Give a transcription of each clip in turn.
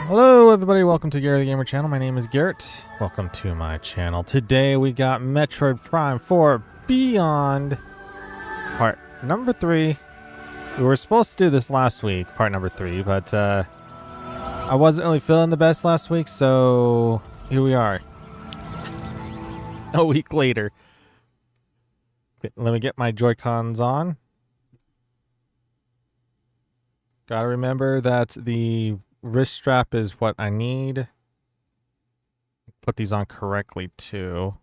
Hello everybody, welcome to Gary the Gamer channel. My name is Garrett. Welcome to my channel. Today we got Metroid Prime 4 Beyond part number 3. We were supposed to do this last week, part number 3, but I wasn't really feeling the best last week, so here we are. A week later. Let me get my Joy-Cons on. Gotta remember that the wrist strap is what I need. Put these on correctly too.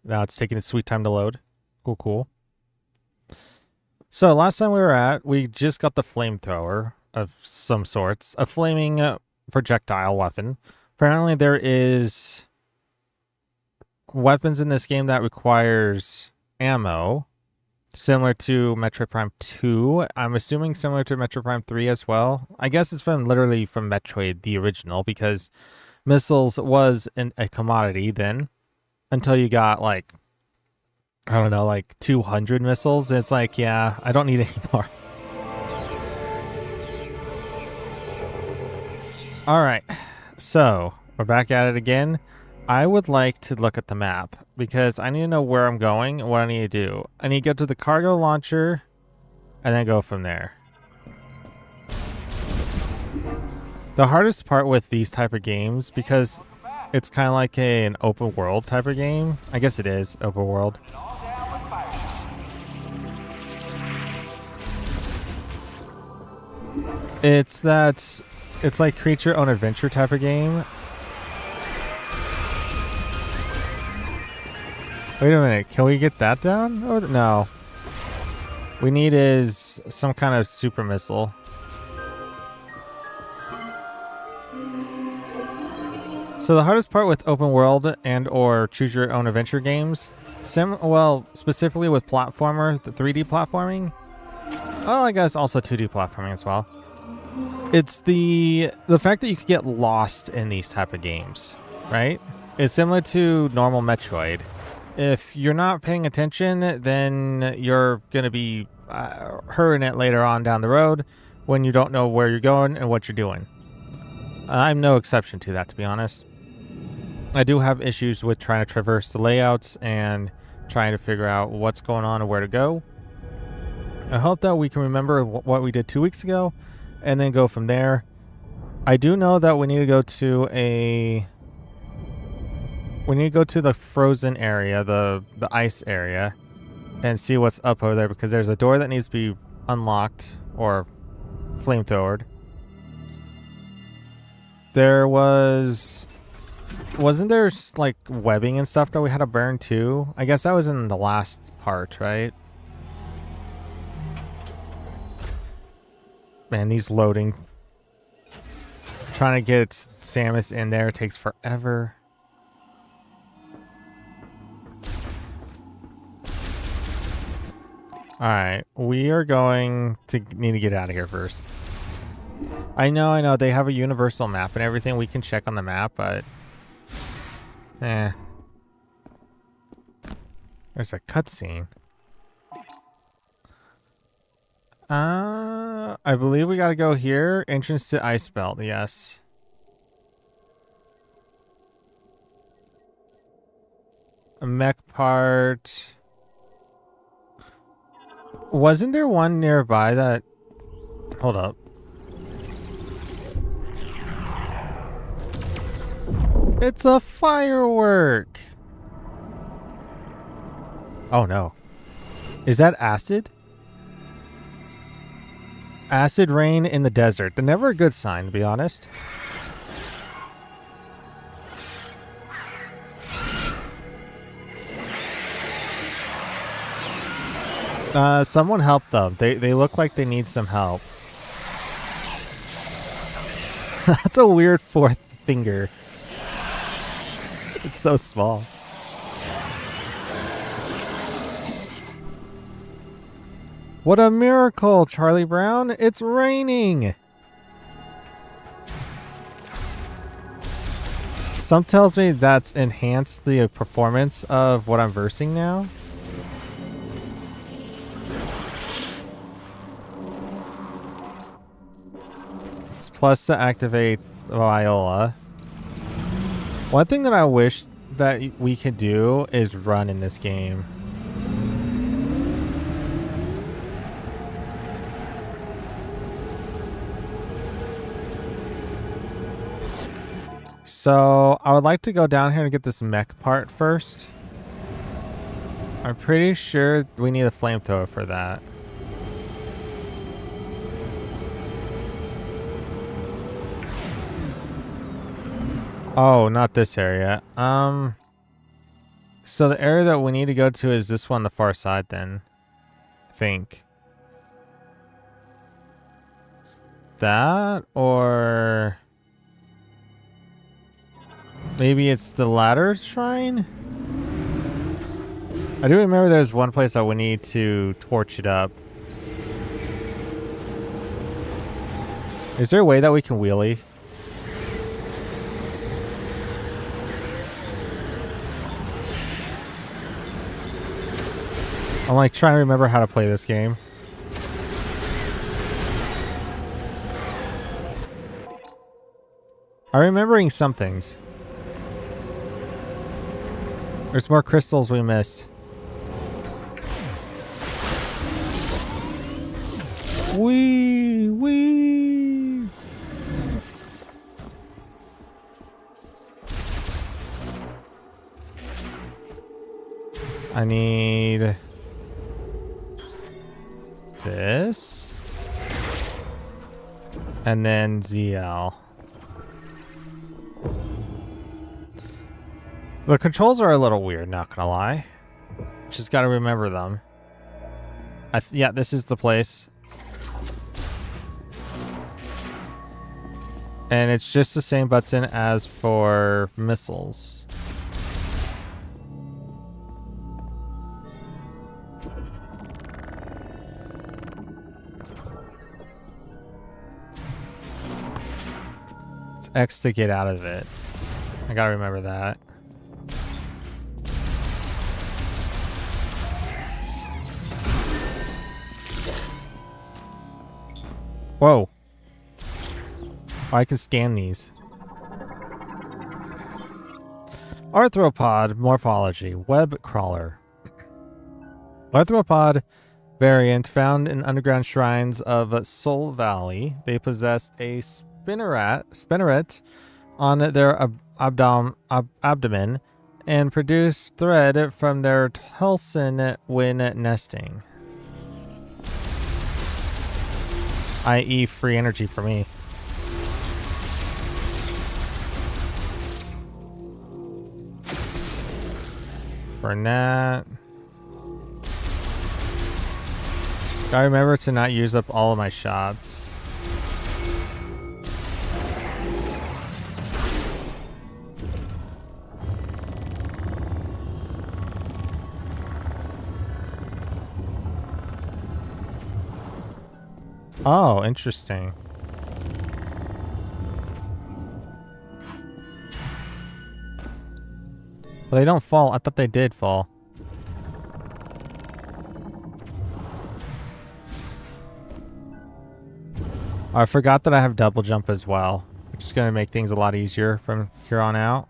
Now it's taking its sweet time to load. Cool, cool. So last time we just got the flamethrower of some sorts. A flaming projectile weapon. Apparently there is weapons in this game that requires ammo. Similar to Metroid Prime 2. I'm assuming similar to Metroid Prime 3 as well. I guess it's literally from Metroid, the original, because missiles was a commodity then. Until you got, like, I don't know, like 200 missiles. It's like, yeah, I don't need any more. Alright, so we're back at it again. I would like to look at the map because I need to know where I'm going and what I need to do. I need to go to the cargo launcher and then go from there. The hardest part with these type of games, because it's kind of like an open world type of game. I guess it is open world. It's like create your own adventure type of game. Wait a minute, can we get that down? Oh, no. We need is some kind of super missile. So the hardest part with open world and or choose your own adventure games, specifically with platformer, the 3D platforming, well, I guess also 2D platforming as well. It's the fact that you could get lost in these type of games, right? It's similar to normal Metroid. If you're not paying attention, then you're going to be hurting it later on down the road when you don't know where you're going and what you're doing. I'm no exception to that, to be honest. I do have issues with trying to traverse the layouts and trying to figure out what's going on and where to go. I hope that we can remember what we did 2 weeks ago and then go from there. I do know that we need to go to the frozen area, the ice area, and see what's up over there, because there's a door that needs to be unlocked or flamethrowered. Wasn't there like webbing and stuff that we had to burn too? I guess that was in the last part, right? Man, these loading. Trying to get Samus in there takes forever. Alright, we are going to need to get out of here first. I know, they have a universal map and everything. We can check on the map, but... There's a cutscene. I believe we gotta go here. Entrance to Ice Belt, yes. A mech part... Wasn't there one nearby that... Hold up. It's a firework! Oh no. Is that acid? Acid rain in the desert. They're never a good sign, to be honest. Someone help them. They look like they need some help. That's a weird fourth finger. It's so small. What a miracle, Charlie Brown. It's raining. Some tells me that's enhanced the performance of what I'm versing now. shots plus to activate Viola. One thing that I wish that we could do is run in this game. So I would like to go down here and get this mech part first. I'm pretty sure we need a flamethrower for that. Oh, not this area. So the area that we need to go to is this one, the far side then. I think. That or maybe it's the ladder shrine? I do remember there's one place that we need to torch it up. Is there a way that we can wheelie? I'm like trying to remember how to play this game. I'm remembering some things. There's more crystals we missed. Wee. I need this. And then ZL. The controls are a little weird, not gonna lie. Just gotta remember them. Yeah, this is the place. And it's just the same button as for missiles. It's X to get out of it. I gotta remember that. Whoa. I can scan these. Arthropod morphology. Web crawler. Arthropod variant found in underground shrines of Soul Valley. They possess a spinneret on their abdomen and produce thread from their telson when nesting. I.e. free energy for me. Burn that. Gotta remember to not use up all of my shots. Oh, interesting. Well, they don't fall. I thought they did fall. I forgot that I have double jump as well, which is going to make things a lot easier from here on out.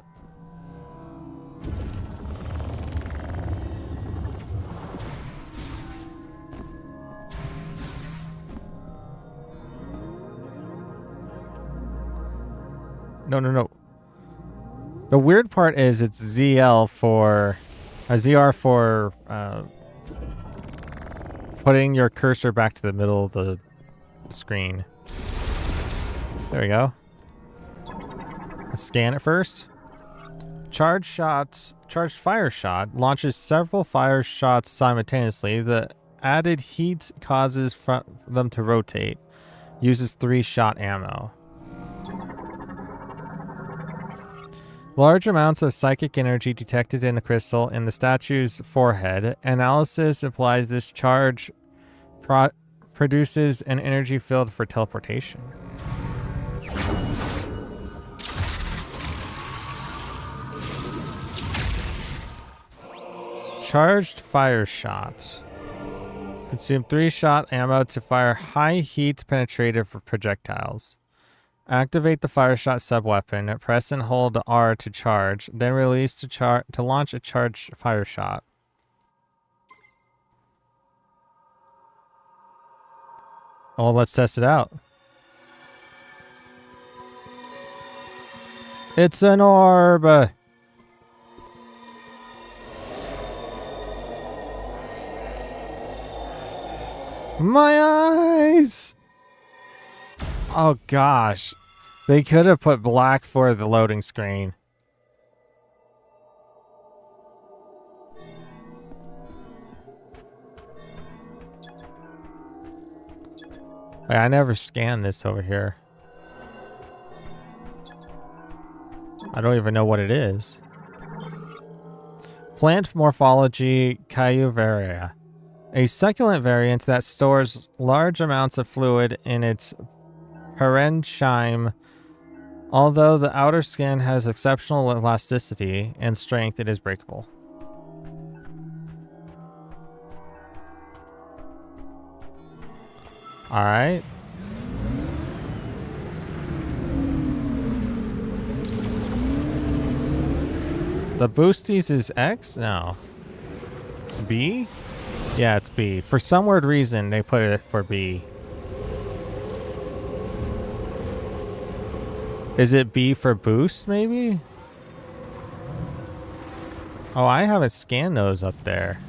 No. The weird part is it's ZL for ZR for putting your cursor back to the middle of the screen. There we go. Let's scan it first. Charged fire shot launches several fire shots simultaneously. The added heat causes them to rotate. Uses 3-shot ammo. Large amounts of psychic energy detected in the crystal in the statue's forehead. Analysis implies this charge produces an energy field for teleportation. Charged fire shot. Consume 3-shot ammo to fire high heat penetrative projectiles. Activate the fire shot sub-weapon. Press and hold R to charge. Then release to launch a charged fire shot. Oh, let's test it out. It's an orb! My eyes! Oh gosh. They could have put black for the loading screen. Wait, I never scanned this over here. I don't even know what it is. Plant morphology Cayuveria. A succulent variant that stores large amounts of fluid in its parenchyme. Although the outer skin has exceptional elasticity and strength, it is breakable. Alright. The boosties is X? No. It's B? Yeah, it's B. For some weird reason, they put it for B. Is it B for boost, maybe? Oh, I haven't scanned those up there.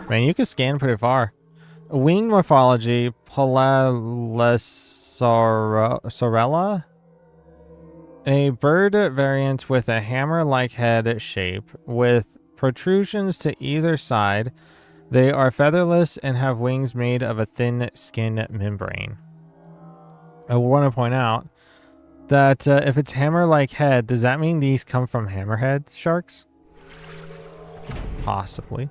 Man, you can scan pretty far. Wing morphology, Sorella? A bird variant with a hammer-like head shape with protrusions to either side. They are featherless and have wings made of a thin skin membrane. I want to point out that if it's hammer-like head, does that mean these come from hammerhead sharks? Possibly.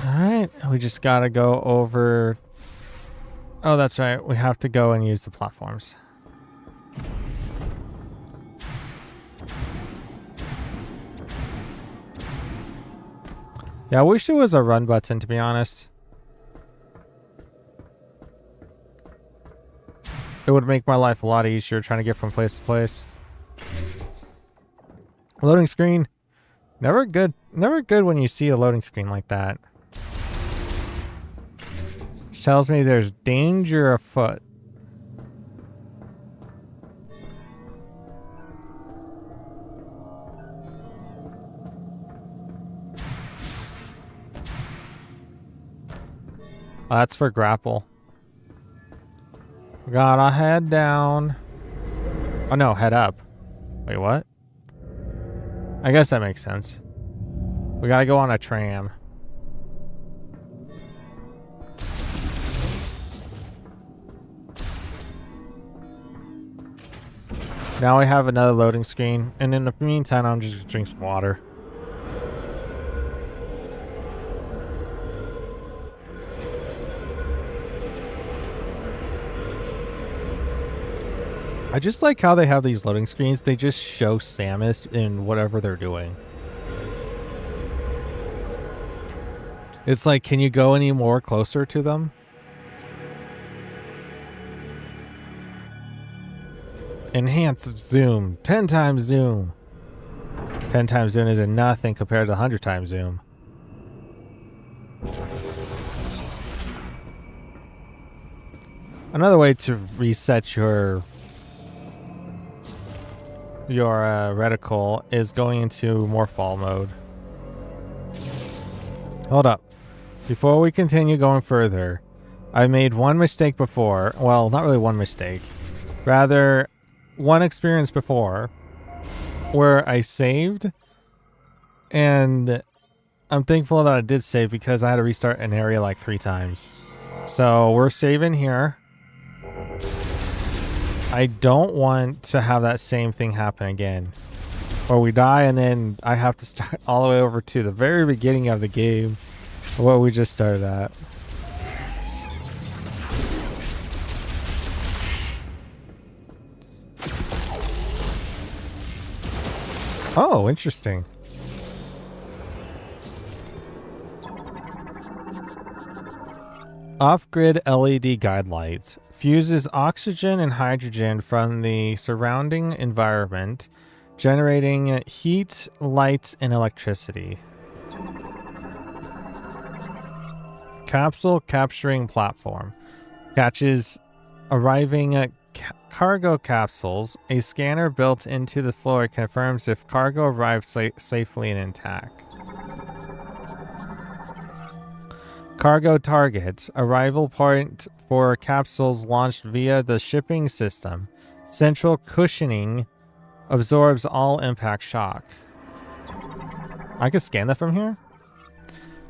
Alright, we just gotta go over... Oh, that's right. We have to go and use the platforms. Yeah, I wish there was a run button, to be honest. It would make my life a lot easier trying to get from place to place. Loading screen. Never good when you see a loading screen like that. Which tells me there's danger afoot. Oh, that's for grapple. Gotta head down. Oh no, head up. Wait, what? I guess that makes sense. We gotta go on a tram. Now we have another loading screen, and in the meantime, I'm just gonna drink some water. I just like how they have these loading screens. They just show Samus in whatever they're doing. It's like, can you go any more closer to them? Enhanced zoom. 10 times zoom. 10 times zoom is nothing compared to 100 times zoom. Another way to reset your reticle is going into morph ball mode. Hold up. Before we continue going further, I made one mistake before. Well, not really one mistake. Rather, one experience before where I saved, and I'm thankful that I did save because I had to restart an area like 3 times. So we're saving here. I don't want to have that same thing happen again. Or we die and then I have to start all the way over to the very beginning of the game What we just started at. Oh, interesting. Off-grid LED guide lights fuses oxygen and hydrogen from the surrounding environment, generating heat, light, and electricity. Capsule capturing platform catches arriving cargo capsules. A scanner built into the floor confirms if cargo arrived safely and intact. Cargo targets. Arrival point for capsules launched via the shipping system. Central cushioning absorbs all impact shock. I can scan that from here?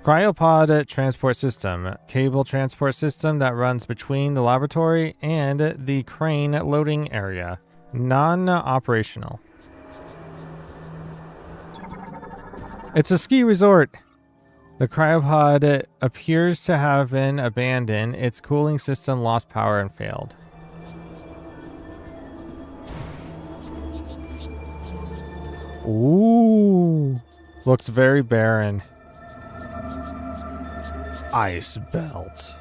Cryopod transport system. Cable transport system that runs between the laboratory and the crane loading area. Non-operational. It's a ski resort. The cryopod appears to have been abandoned. Its cooling system lost power and failed. Ooh. Looks very barren. Ice belt.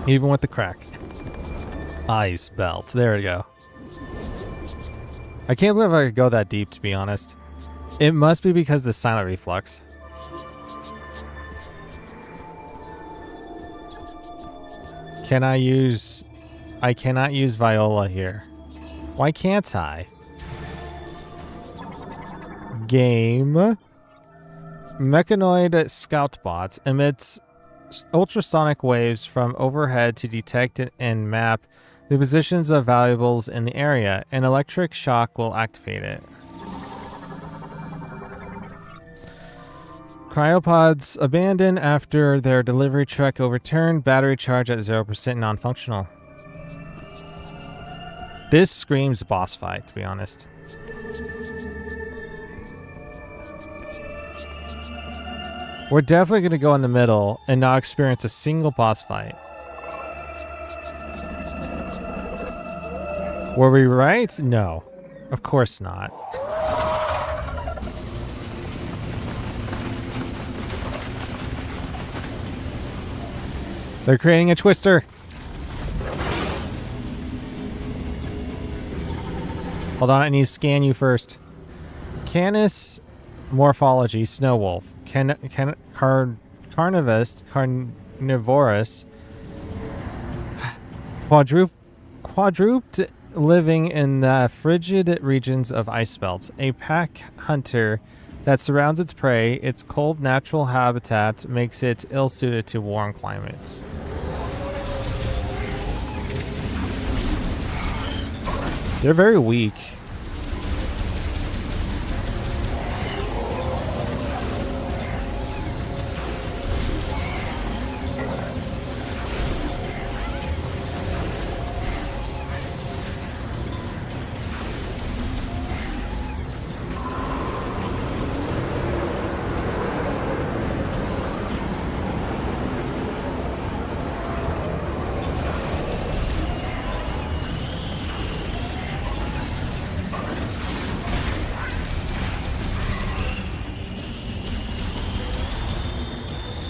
Even with the crack. Ice belt. There we go. I can't believe I could go that deep, to be honest. It must be because of the silent reflux. I cannot use Viola here. Why can't I? Game. Mechanoid scout bot emits ultrasonic waves from overhead to detect and map the positions of valuables in the area. An electric shock will activate it. Cryopods abandoned after their delivery truck overturned. Battery charge at 0%, non-functional. This screams boss fight, to be honest. We're definitely going to go in the middle and not experience a single boss fight. Were we right? No. Of course not. They're creating a twister. Hold on, I need to scan you first. Canis morphology, snow wolf. Carnivorous. Quadruped, living in the frigid regions of ice belts. A pack hunter that surrounds its prey. Its cold natural habitat makes it ill-suited to warm climates. They're very weak.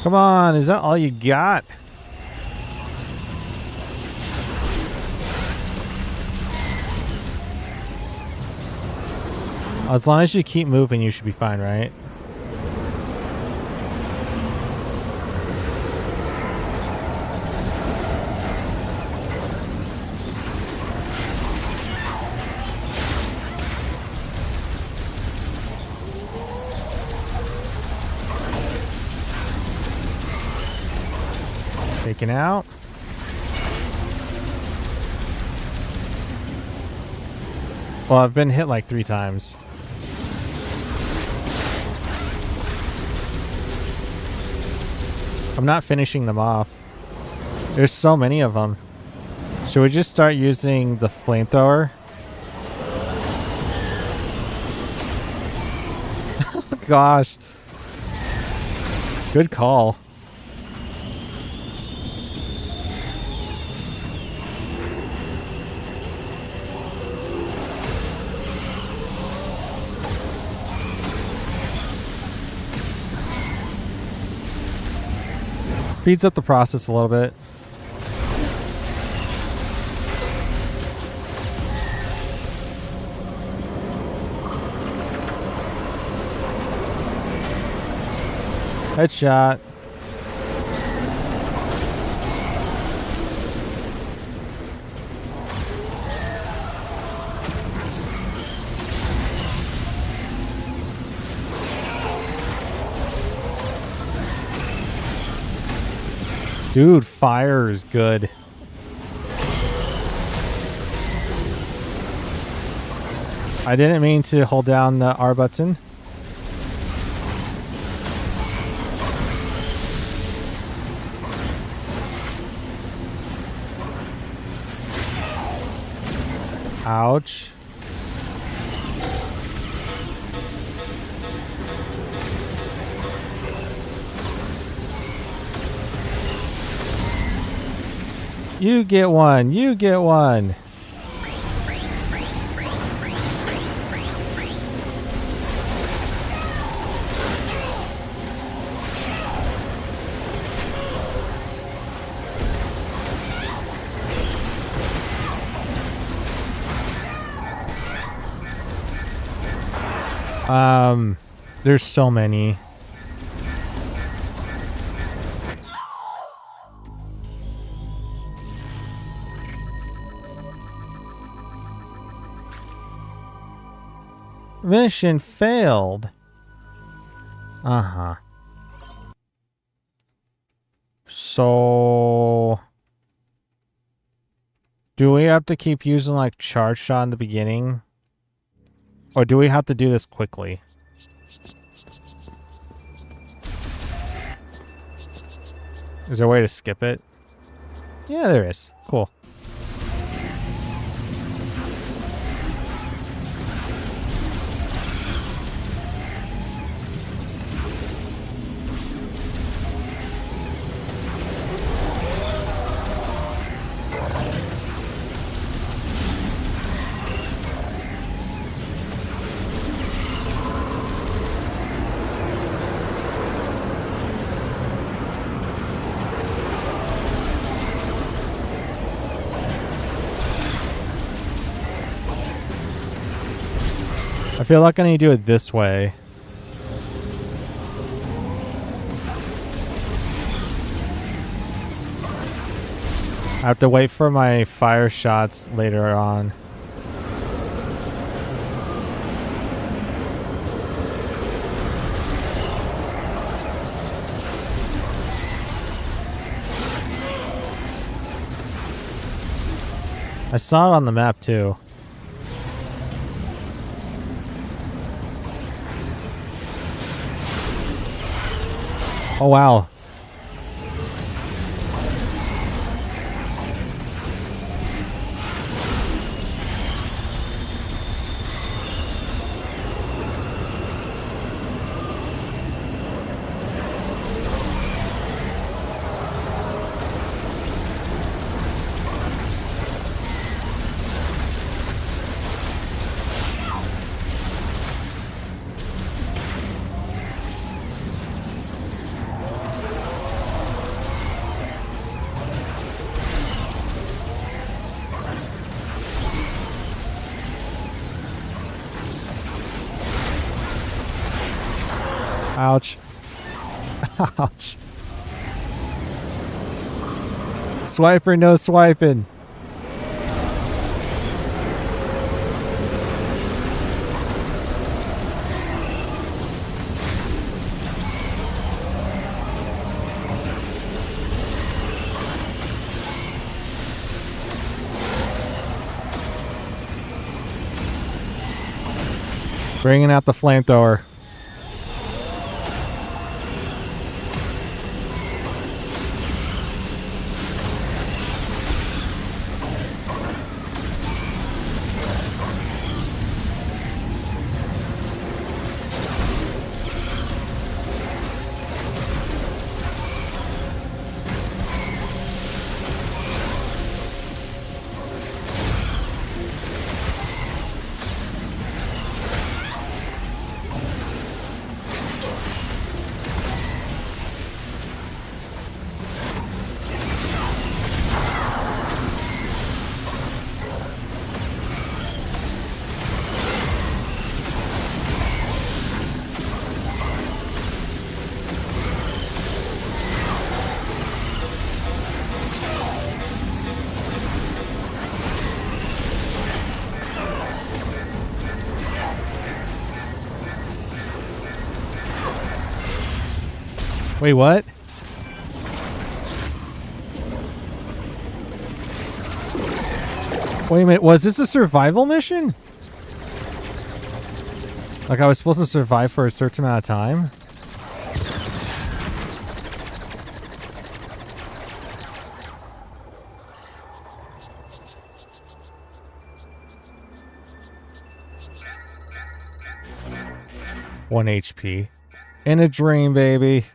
Come on, is that all you got? As long as you keep moving, you should be fine, right? Taken out. Well, I've been hit like 3 times. I'm not finishing them off. There's so many of them. Should we just start using the flamethrower? Gosh. Good call. Speeds up the process a little bit. Headshot. Dude, fire is good. I didn't mean to hold down the R button. Ouch. You get one. You get one. There's so many. Mission failed. Uh-huh. So do we have to keep using like charge shot in the beginning? Or do we have to do this quickly? Is there a way to skip it? Yeah, there is. Cool. I feel like I need to do it this way. I have to wait for my fire shots later on. I saw it on the map too. Oh, wow. Ouch. Ouch. Swiper, no swiping. Bringing out the flamethrower. Wait, what? Wait a minute, was this a survival mission? Like I was supposed to survive for a certain amount of time? One HP. In a dream, baby.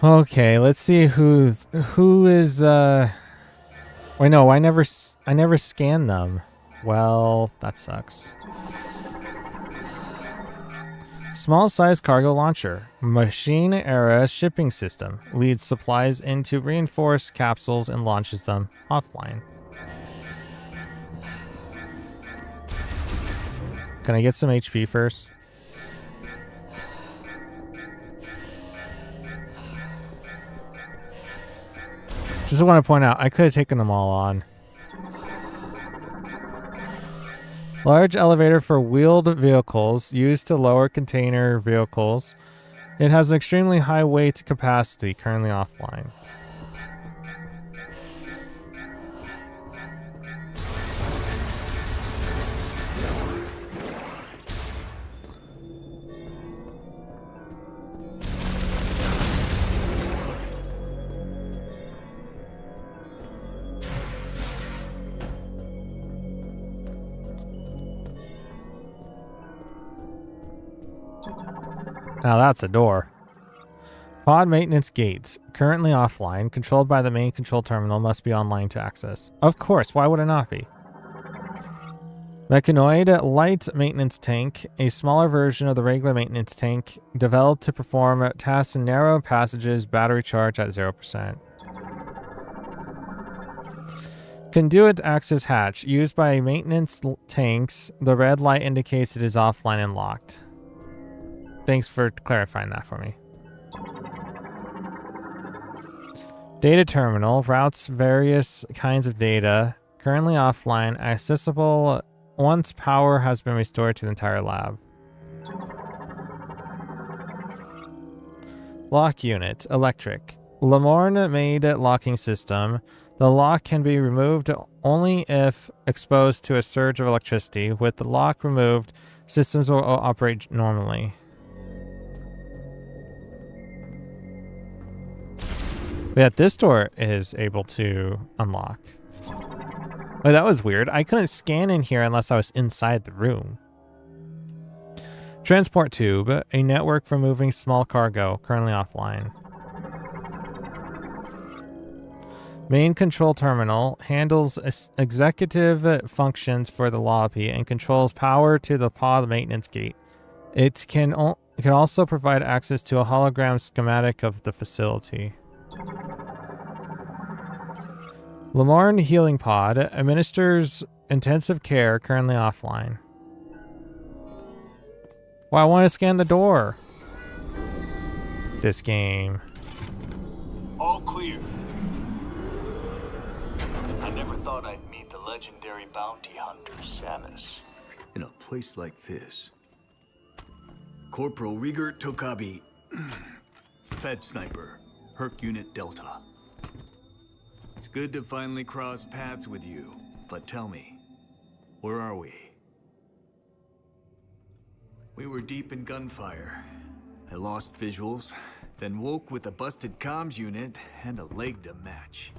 Okay, let's see who is wait, no, I never scanned them. Well, that sucks. Small size cargo launcher. Machine era shipping system. Leads supplies into reinforced capsules and launches them offline. Can I get some HP first? Just want to point out, I could have taken them all on. Large elevator for wheeled vehicles used to lower container vehicles. It has an extremely high weight capacity, currently offline. Now that's a door. Pod maintenance gates. Currently offline. Controlled by the main control terminal. Must be online to access. Of course. Why would it not be? Mechanoid light maintenance tank. A smaller version of the regular maintenance tank. Developed to perform tasks in narrow passages. Battery charge at 0%. Conduit access hatch. Used by maintenance tanks. The red light indicates it is offline and locked. Thanks for clarifying that for me. Data terminal routes various kinds of data. Currently offline. Accessible once power has been restored to the entire lab. Lock unit. Electric. Lamorne made locking system. The lock can be removed only if exposed to a surge of electricity. With the lock removed, systems will operate normally. But this door is able to unlock. Oh, that was weird. I couldn't scan in here unless I was inside the room. Transport tube, a network for moving small cargo, currently offline. Main control terminal handles executive functions for the lobby and controls power to the pod maintenance gate. It can also provide access to a hologram schematic of the facility. Lamorne healing pod administers intensive care, currently offline. Well, I want to scan the door. This game. All clear. I never thought I'd meet the legendary bounty hunter, Samus. In a place like this. Corporal Rieger Tokabi. Fed sniper. Herc Unit Delta. It's good to finally cross paths with you, but tell me, where are we? We were deep in gunfire. I lost visuals, then woke with a busted comms unit and a leg to match.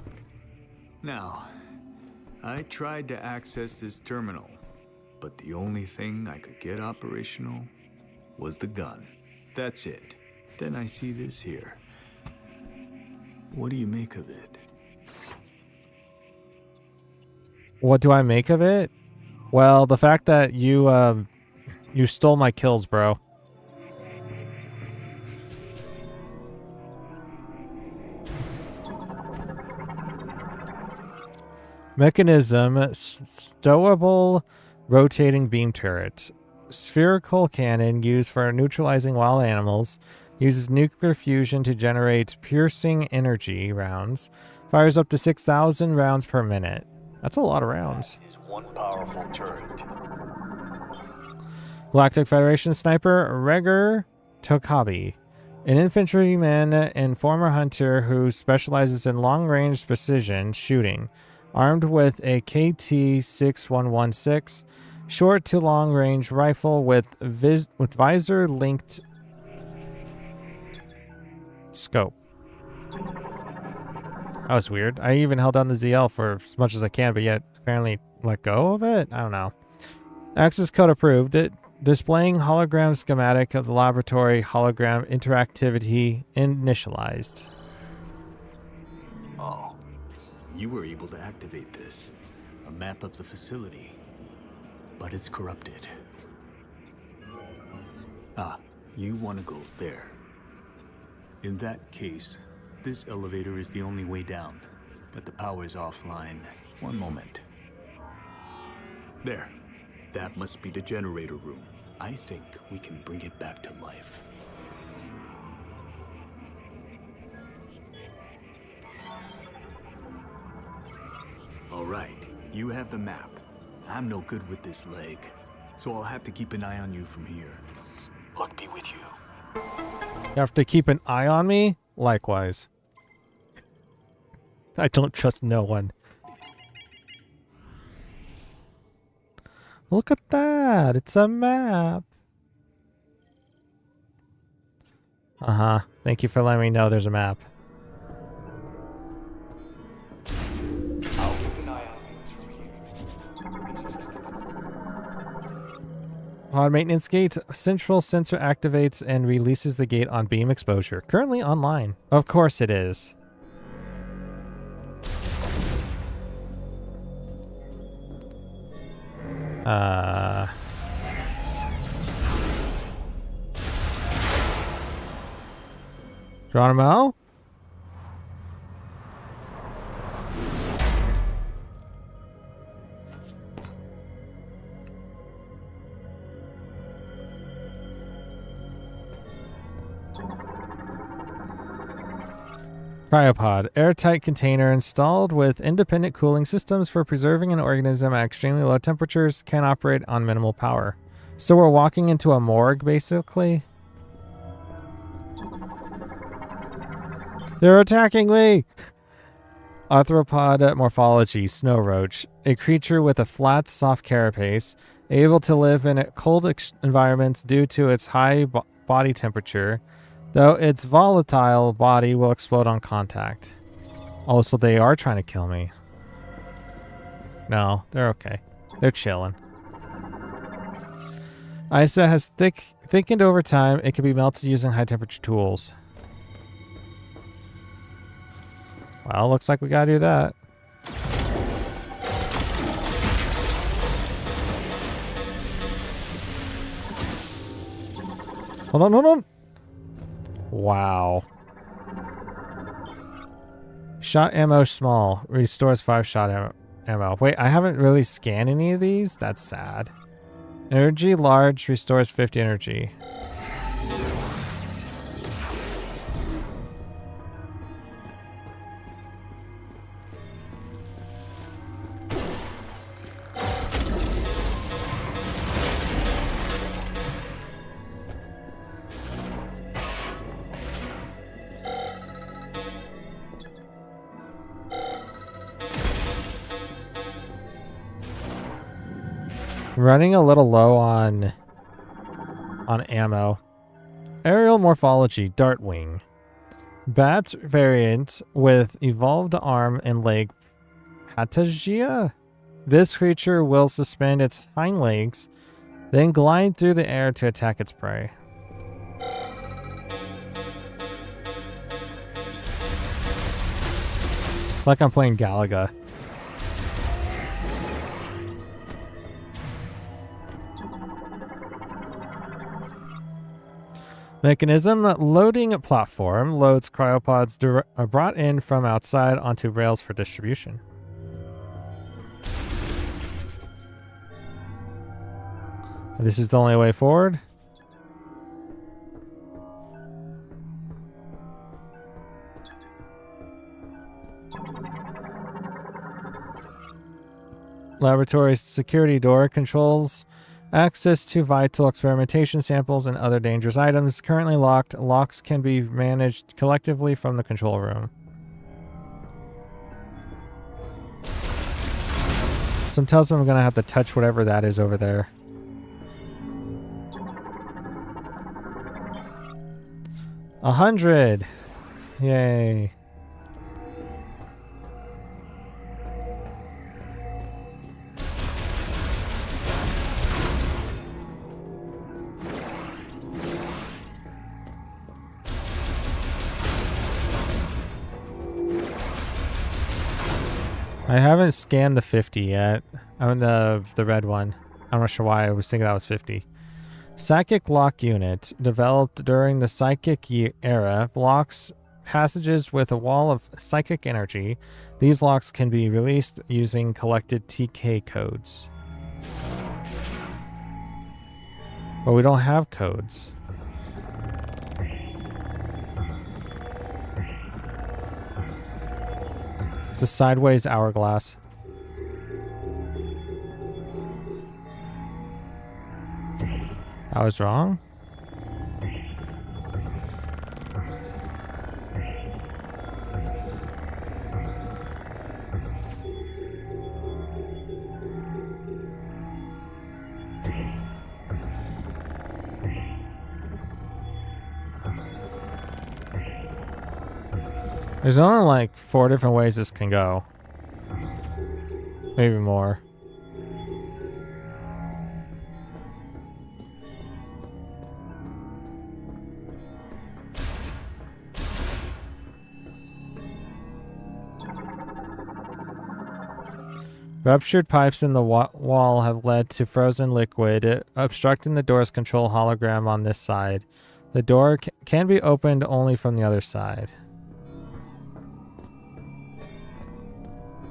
Now, I tried to access this terminal, but the only thing I could get operational was the gun. That's it. Then I see this here. What do you make of it? What do I make of it? Well, the fact that you stole my kills, bro. Mechanism, stowable rotating beam turret. Spherical cannon used for neutralizing wild animals. Uses nuclear fusion to generate piercing energy rounds. Fires up to 6,000 rounds per minute. That's a lot of rounds. That is one powerful turret. Galactic Federation sniper Reger Tokabi, an infantryman and former hunter who specializes in long-range precision shooting, armed with a KT-6116 short to long-range rifle with visor-linked scope. That was weird. I even held down the ZL for as much as I can, but yet apparently let go of it? I don't know. Access code approved. Displaying hologram schematic of the laboratory hologram interactivity initialized. Oh, you were able to activate this. A map of the facility. But it's corrupted. Ah, you want to go there. In that case, this elevator is the only way down, but the power is offline. One moment. There. That must be the generator room. I think we can bring it back to life. All right, you have the map. I'm no good with this leg, so I'll have to keep an eye on you from here. Luck be with you. You have to keep an eye on me? Likewise. I don't trust no one. Look at that! It's a map! Uh-huh. Thank you for letting me know there's a map. Pod maintenance gate. Central sensor activates and releases the gate on beam exposure. Currently online. Of course it is. Geronimo? Cryopod, airtight container installed with independent cooling systems for preserving an organism at extremely low temperatures, can operate on minimal power. So we're walking into a morgue, basically? They're attacking me! Arthropod morphology, snow roach, a creature with a flat, soft carapace, able to live in cold environments due to its high body temperature, though its volatile body will explode on contact. Oh, so they are trying to kill me. No, they're okay. They're chilling. Ice that has thickened over time. It can be melted using high temperature tools. Well, looks like we gotta do that. Hold on, hold on. Wow. Shot ammo small. Restores 5 shot ammo. Wait, I haven't really scanned any of these? That's sad. Energy large. Restores 50 energy. Running a little low on ammo. Aerial morphology, Dartwing. Bat variant with evolved arm and leg. Patagia? This creature will suspend its hind legs, then glide through the air to attack its prey. It's like I'm playing Galaga. Mechanism loading platform loads cryopods brought in from outside onto rails for distribution. This is the only way forward. Laboratory security door controls Access to vital experimentation samples and other dangerous items. Currently locked. Locks can be managed collectively from the control room. Some tells me I'm going to have to touch whatever that is over there. $100. Yay. I haven't scanned the 50 yet. I mean the red one. I'm not sure why I was thinking that was 50. Psychic lock unit. Developed during the psychic era. Blocks passages with a wall of psychic energy. These locks can be released using collected TK codes. But we don't have codes. It's a sideways hourglass. I was wrong? There's only like 4 different ways this can go. Maybe more. Ruptured pipes in the wall have led to frozen liquid, obstructing the door's control hologram on this side. The door can be opened only from the other side.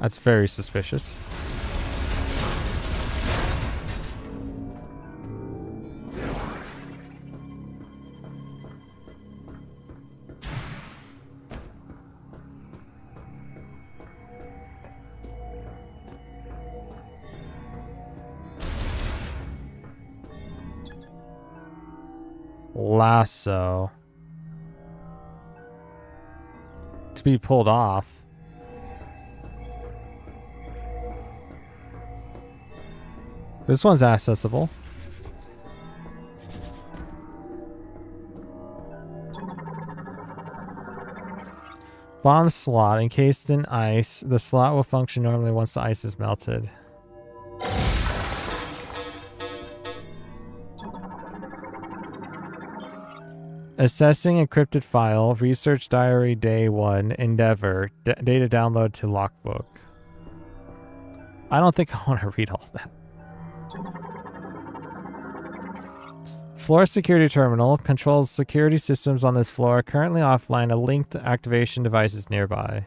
That's very suspicious. Lasso. To be pulled off. This one's accessible. Bomb slot encased in ice. The slot will function normally once the ice is melted. Assessing encrypted file. Research diary day 1. Endeavor. Data download to logbook. I don't think I want to read all that. Floor security terminal controls security systems on this floor. Currently offline. A linked activation device is nearby.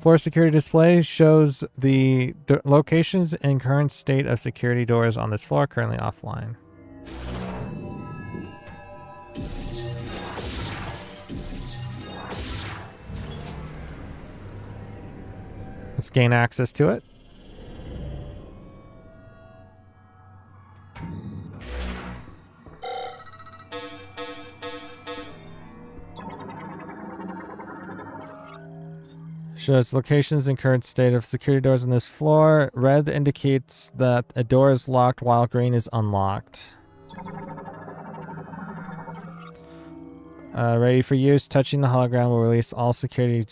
Floor security display shows the locations and current state of security doors on this floor. Currently offline. Let's gain access to it. Shows locations and current state of security doors on this floor. Red indicates that a door is locked while green is unlocked. Ready for use. Touching the hologram will release all security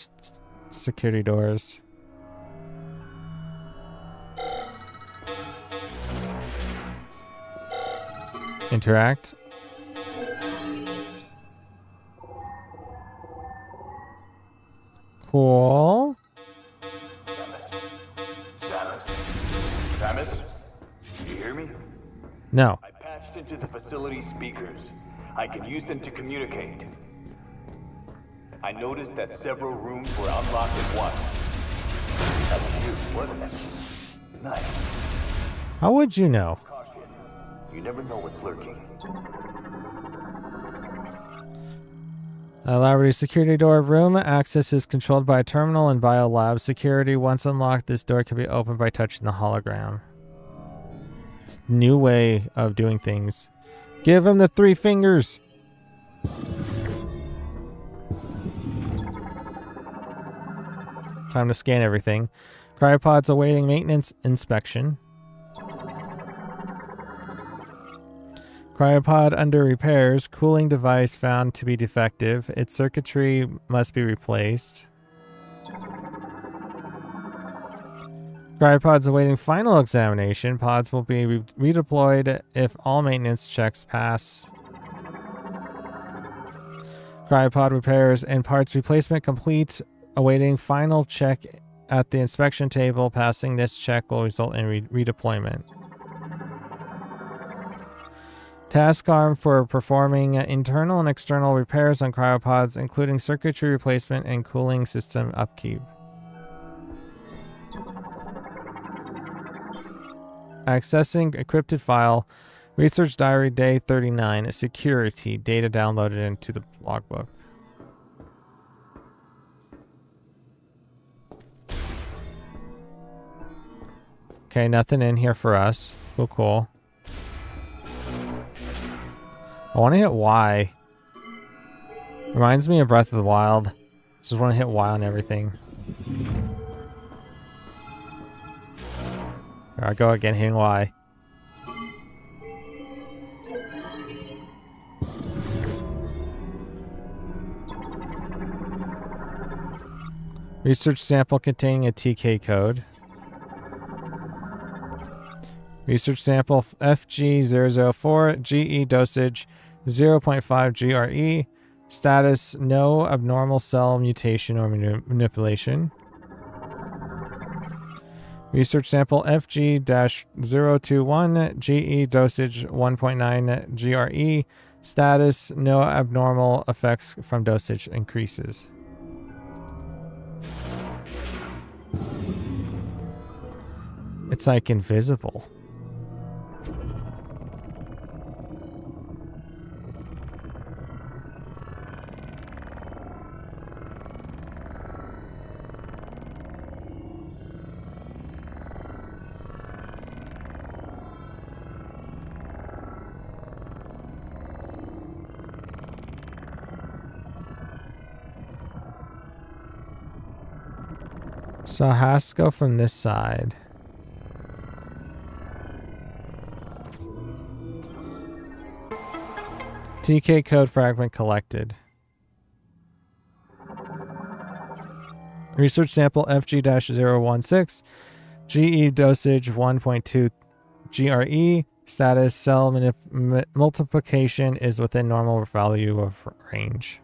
doors. Interact. Cool. Samus, you hear me? No. I patched into the facility speakers. I can use them to communicate. I noticed that several rooms were unlocked at once. That was you, wasn't it? Nice. How would you know? Caution. You never know what's lurking. Laboratory security door room. Access is controlled by a terminal and biolab security. Once unlocked, this door can be opened by touching the hologram. It's a new way of doing things. Give him the 3 fingers. Time to scan everything. Cryopods awaiting maintenance inspection. Cryopod under repairs. Cooling device found to be defective. Its circuitry must be replaced. Cryopods awaiting final examination. Pods will be redeployed if all maintenance checks pass. Cryopod repairs and parts replacement complete. Awaiting final check at the inspection table. Passing this check will result in redeployment. Task arm for performing internal and external repairs on cryopods, including circuitry replacement and cooling system upkeep. Accessing encrypted file. Research diary day 39. Security. Data downloaded into the logbook. Okay, nothing in here for us. Cool. I want to hit Y. Reminds me of Breath of the Wild. Just want to hit Y on everything. There I go again, hitting Y. Research sample containing a TK code. Research sample FG004, GE dosage 0.5 GRE. Status, no abnormal cell mutation or manipulation. Research sample FG-021, GE dosage 1.9 GRE. Status, no abnormal effects from dosage increases. It's like invisible. So it has to go from this side. TK code fragment collected. Research sample FG-016, GE dosage 1.2 GRE. Status, cell multiplication is within normal value of range.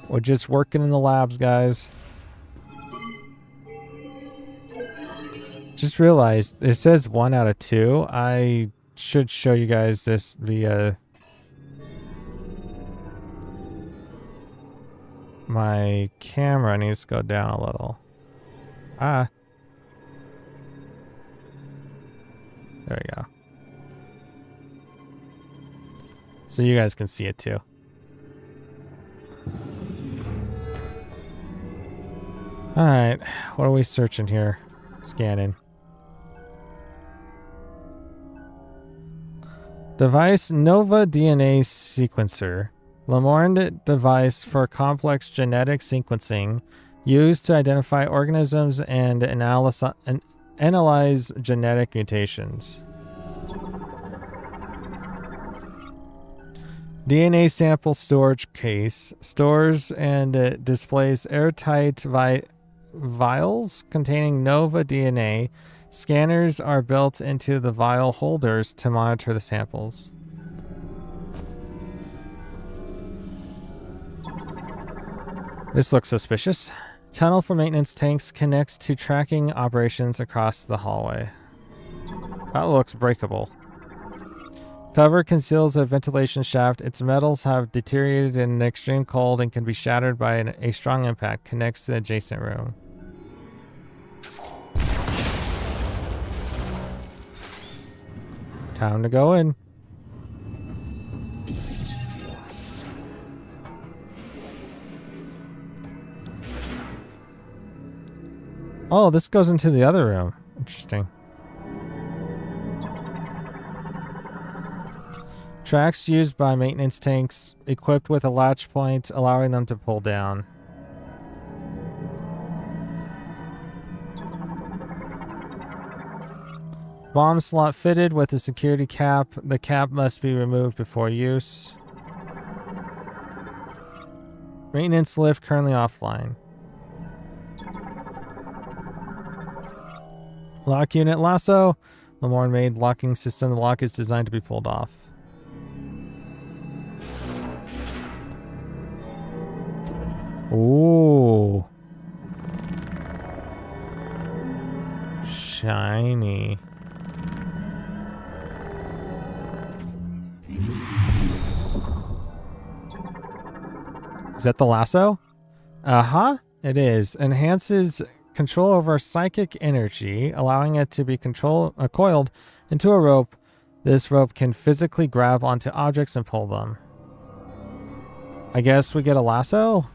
We're just working in the labs, guys. Just realized it says 1 out of 2. I should show you guys this via my camera. Needs to go down a little. There we go. So you guys can see it too. Alright, what are we searching here? Scanning. Device Nova DNA Sequencer. Lamorne device for complex genetic sequencing used to identify organisms and analyze genetic mutations. DNA sample storage case. Stores and displays airtight vials containing Nova DNA. Scanners are built into the vial holders to monitor the samples. This looks suspicious. Tunnel for maintenance tanks connects to tracking operations across the hallway. That looks breakable. Cover conceals a ventilation shaft. Its metals have deteriorated in extreme cold and can be shattered by a strong impact. Connects to the adjacent room. Time to go in. Oh, this goes into the other room. Interesting. Tracks used by maintenance tanks equipped with a latch point, allowing them to pull down. Bomb slot fitted with a security cap. The cap must be removed before use. Maintenance lift currently offline. Lock unit lasso. Lamorne made locking system. The lock is designed to be pulled off. Ooh. Shiny. Is that the lasso? Uh-huh. It is. Enhances control over psychic energy, allowing it to be coiled into a rope. This rope can physically grab onto objects and pull them. I guess we get a lasso?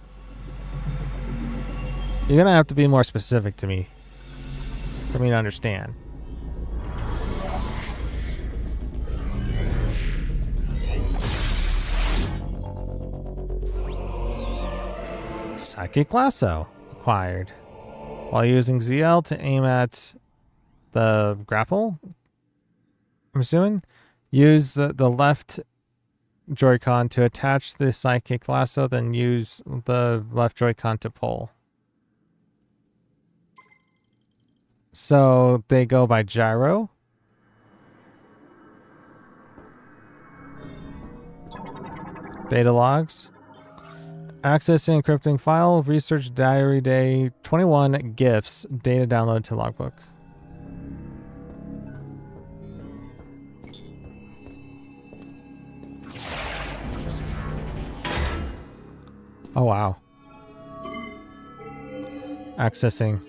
You're gonna have to be more specific to me for me to understand. Psychic lasso acquired. While using ZL to aim at the grapple, I'm assuming, use the left Joy-Con to attach the psychic lasso, then use the left Joy-Con to pull. So they go by gyro. Data logs. Accessing encrypting file. Research diary day 21 gifts. Data download to logbook. Oh wow. Accessing.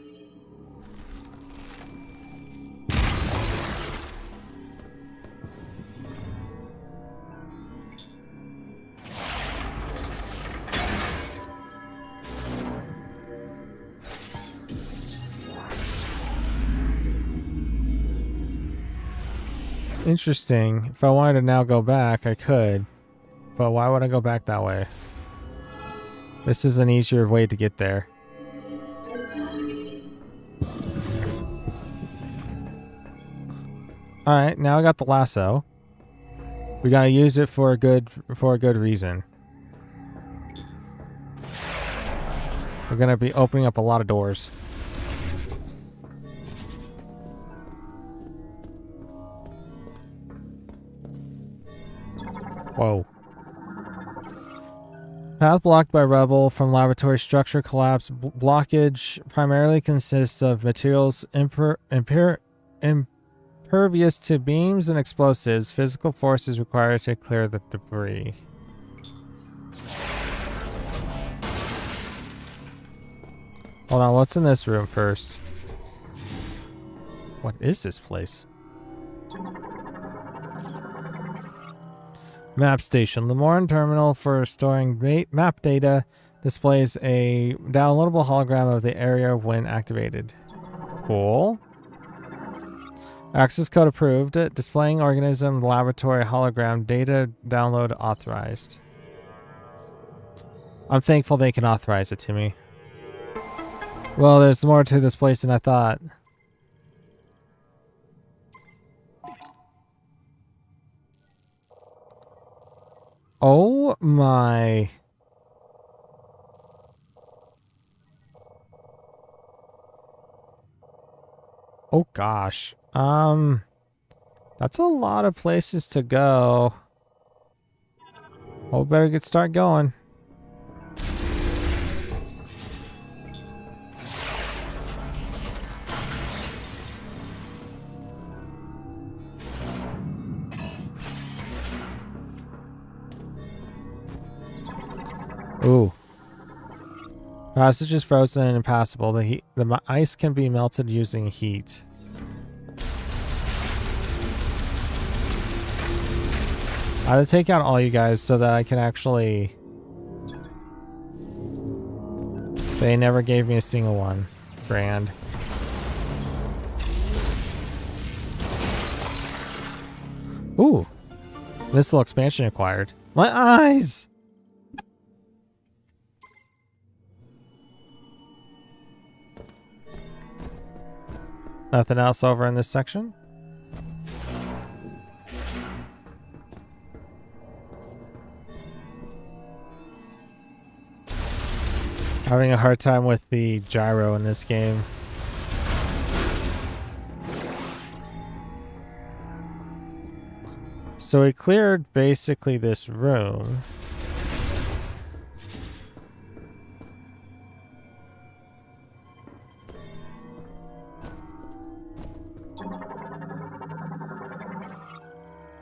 Interesting. If I wanted to now go back, I could. But why would I go back that way? This is an easier way to get there. Alright, now I got the lasso. We gotta use it for a good reason. We're gonna be opening up a lot of doors. Whoa. Path blocked by rubble from laboratory structure collapse. Blockage primarily consists of materials impervious to beams and explosives. Physical force is required to clear the debris. Hold on, what's in this room first? What is this place? Map station. Lamorne terminal for storing map data displays a downloadable hologram of the area when activated. Cool. Access code approved. Displaying organism laboratory hologram data download authorized. I'm thankful they can authorize it to me. Well, there's more to this place than I thought. Oh my. Oh gosh. That's a lot of places to go. Well, better start going. Ooh. Passage is frozen and impassable. The ice can be melted using heat. I have to take out all you guys so that I can actually... They never gave me a single one. Brand. Ooh. Missile expansion acquired. My eyes! Nothing else over in this section? Having a hard time with the gyro in this game. So we cleared basically this room.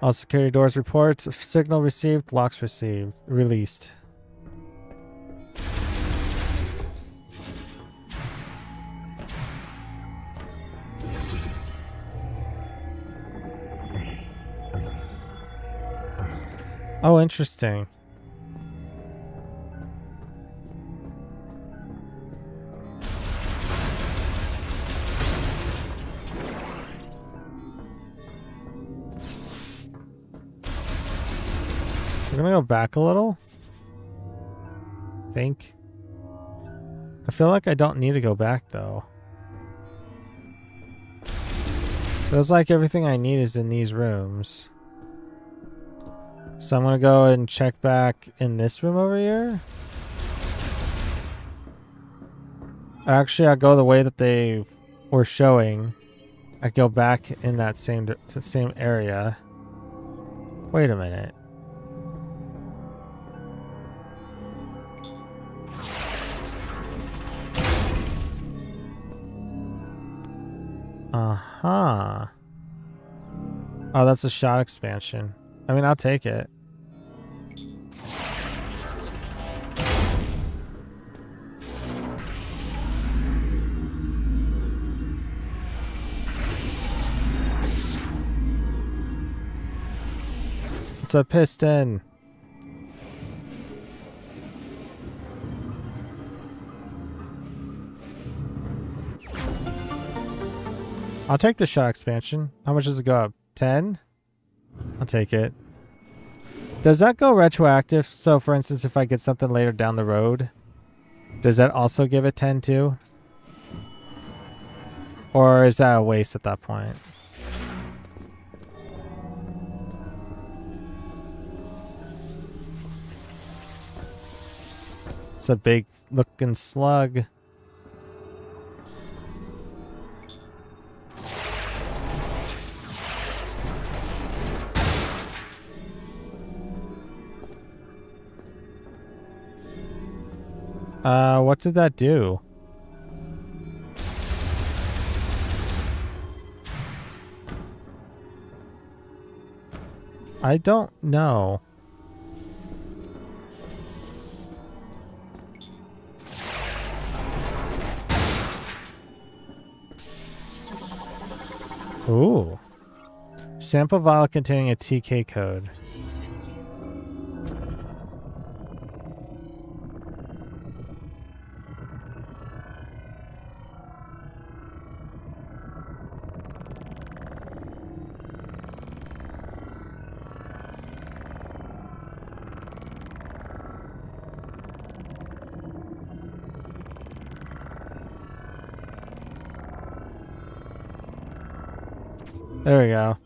All security doors reports. Signal received. Locks received. Released. Oh, interesting. We're gonna go back a little. I feel like I don't need to go back though. Feels like everything I need is in these rooms. So I'm gonna go and check back in this room over here. Actually, I'll go the way that they were showing. I go back in that same area. Wait a minute. Uh-huh. Oh, that's a shot expansion. I mean, I'll take it. It's a piston. I'll take the shot expansion. How much does it go up? 10? I'll take it. Does that go retroactive? So for instance, if I get something later down the road, does that also give it 10 too? Or is that a waste at that point? It's a big looking slug. What did that do? I don't know. Ooh. Sample vial containing a TK code. There we go.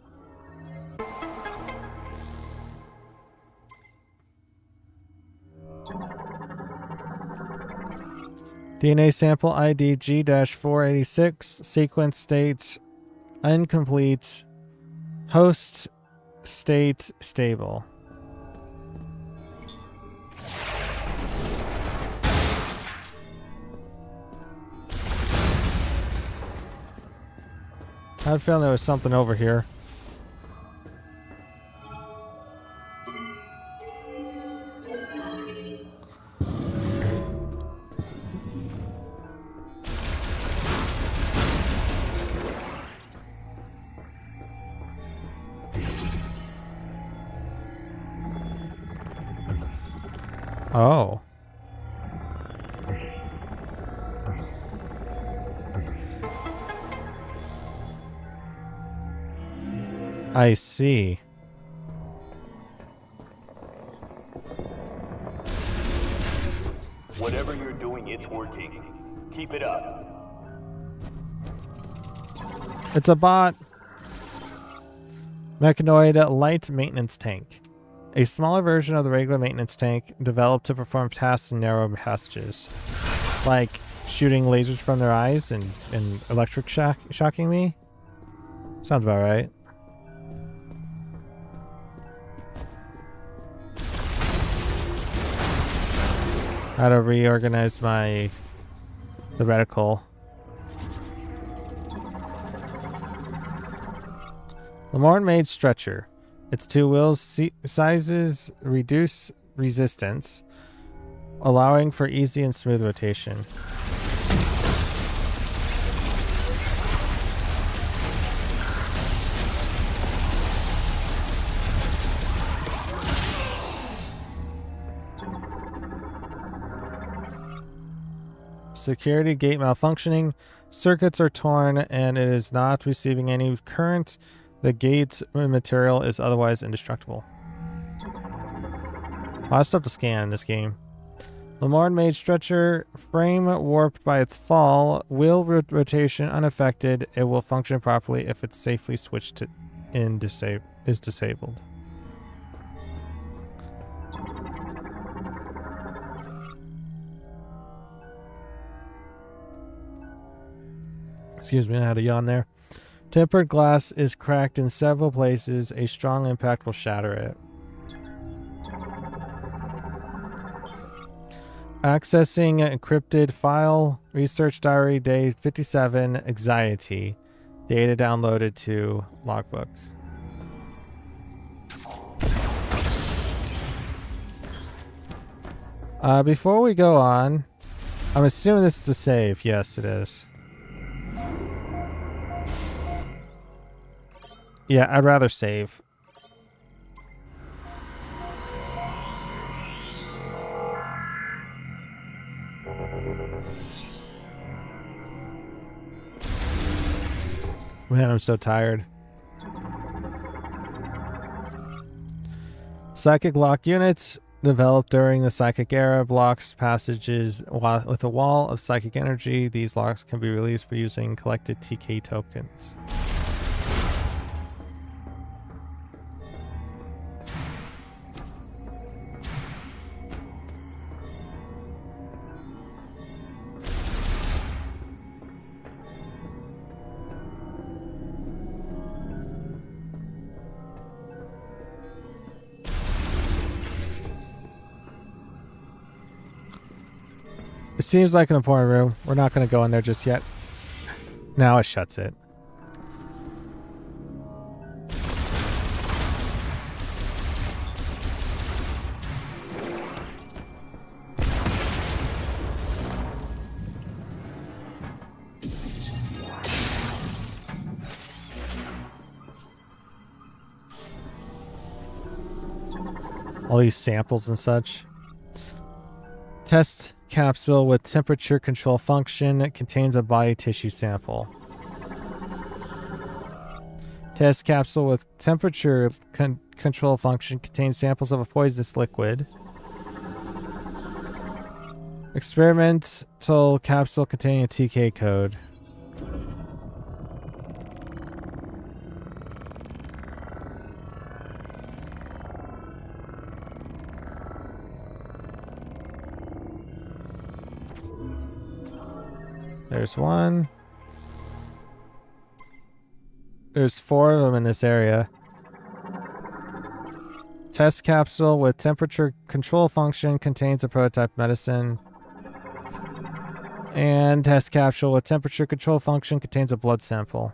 DNA sample ID G-486, sequence state incomplete, host state stable. I had a feeling there was something over here. Oh. I see. Whatever you're doing, it's working. Keep it up. It's a bot. Mechanoid light maintenance tank. A smaller version of the regular maintenance tank developed to perform tasks in narrow passages. Like shooting lasers from their eyes and electric shocking me. Sounds about right. How to reorganize the reticle. Lamorne-made stretcher. Its two wheels sizes reduce resistance, allowing for easy and smooth rotation. Security gate malfunctioning. Circuits are torn and it is not receiving any current. The gate material is otherwise indestructible. A lot of stuff to scan in this game. Lamorne-made stretcher. Frame warped by its fall. Wheel rotation unaffected. It will function properly if it's safely switched to is disabled. Excuse me, I had a yawn there. Tempered glass is cracked in several places. A strong impact will shatter it. Accessing encrypted file. Research diary day 57. Anxiety. Data downloaded to logbook. Before we go on, I'm assuming this is a save. Yes, it is. Yeah, I'd rather save. Man, I'm so tired. Psychic lock units developed during the psychic era blocks passages with a wall of psychic energy. These locks can be released by using collected TK tokens. It seems like an important room. We're not going to go in there just yet. Now it shuts it. All these samples and such. Test capsule with temperature control function. It contains a body tissue sample. Test capsule with temperature control function contains samples of a poisonous liquid. Experimental capsule containing a TK code. There's one. There's 4 of them in this area. Test capsule with temperature control function contains a prototype medicine. And test capsule with temperature control function contains a blood sample.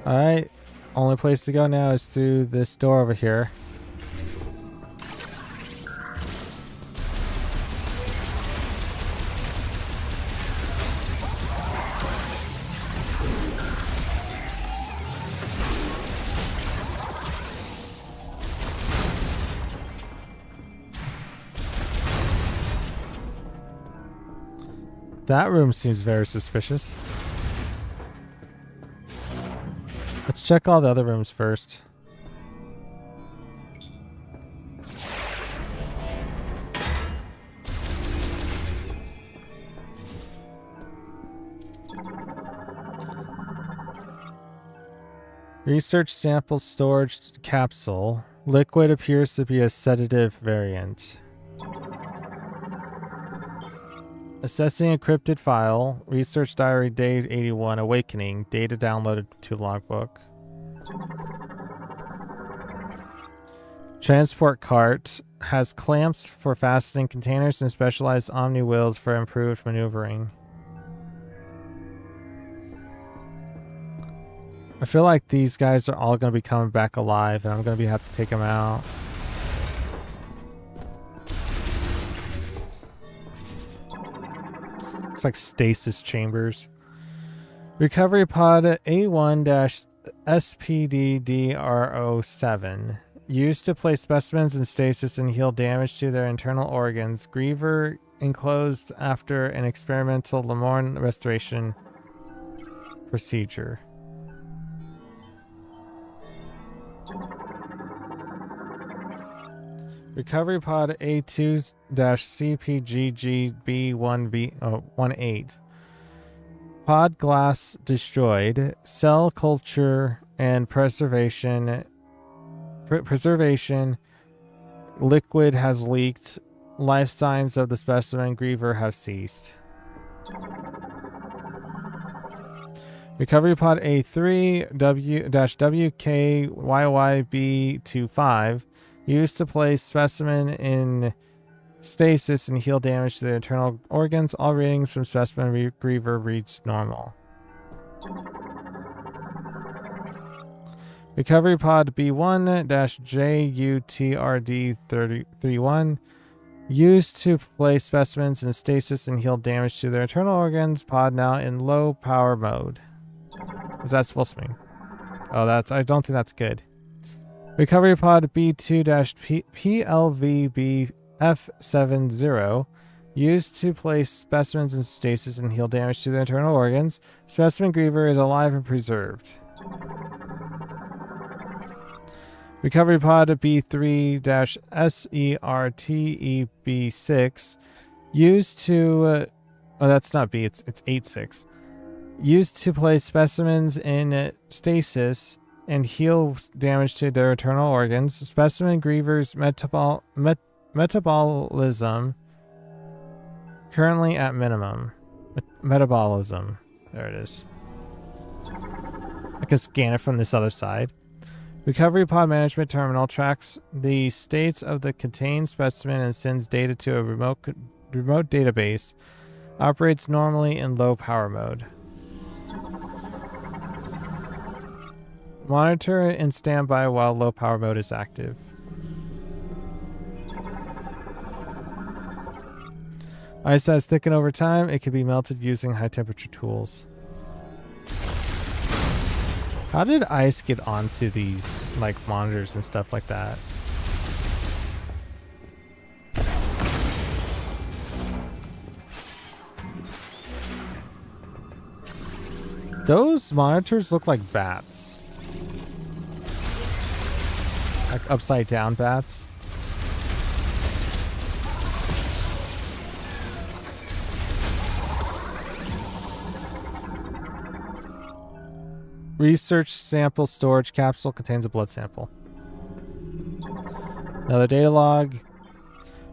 Alright. Only place to go now is through this door over here. That room seems very suspicious. Let's check all the other rooms first. Research sample storage capsule. Liquid appears to be a sedative variant. Assessing encrypted file. Research diary day 81. Awakening. Data downloaded to logbook. Transport cart. Has clamps for fastening containers and specialized omni wheels for improved maneuvering. I feel like these guys are all going to be coming back alive and I'm going to have to take them out. Looks like stasis chambers. Recovery pod A1-SPDDR07. Used to place specimens in stasis and heal damage to their internal organs. Griever enclosed after an experimental Lemorne restoration procedure. Recovery pod A2-CPGGB18. Pod glass destroyed. Cell culture and preservation. Liquid has leaked. Life signs of the specimen Griever have ceased. Recovery pod A3-WKYYB25. Used to place specimen in stasis and heal damage to the internal organs. All readings from specimen Griever reached normal. Recovery pod B1-JUTRD31. Used to place specimens in stasis and heal damage to their internal organs. Pod now in low power mode. What's that supposed to mean? Oh, I don't think that's good. Recovery pod B2-PLVBF70. Used to place specimens in stasis and heal damage to their internal organs. Specimen Griever is alive and preserved. Recovery pod B3-SERTEB6. Used to... oh, that's not B, it's 8-6. Used to place specimens in stasis and heal damage to their internal organs. Specimen Griever's metabolism currently at minimum. Metabolism. There it is. I can scan it from this other side. Recovery pod management terminal tracks the states of the contained specimen and sends data to a remote database. Operates normally in low power mode. Monitor in standby while low power mode is active. Ice has thickened over time. It can be melted using high temperature tools. How did ice get onto these like monitors and stuff like that? Those monitors look like bats. Like upside down bats. Research sample storage capsule contains a blood sample. Another data log.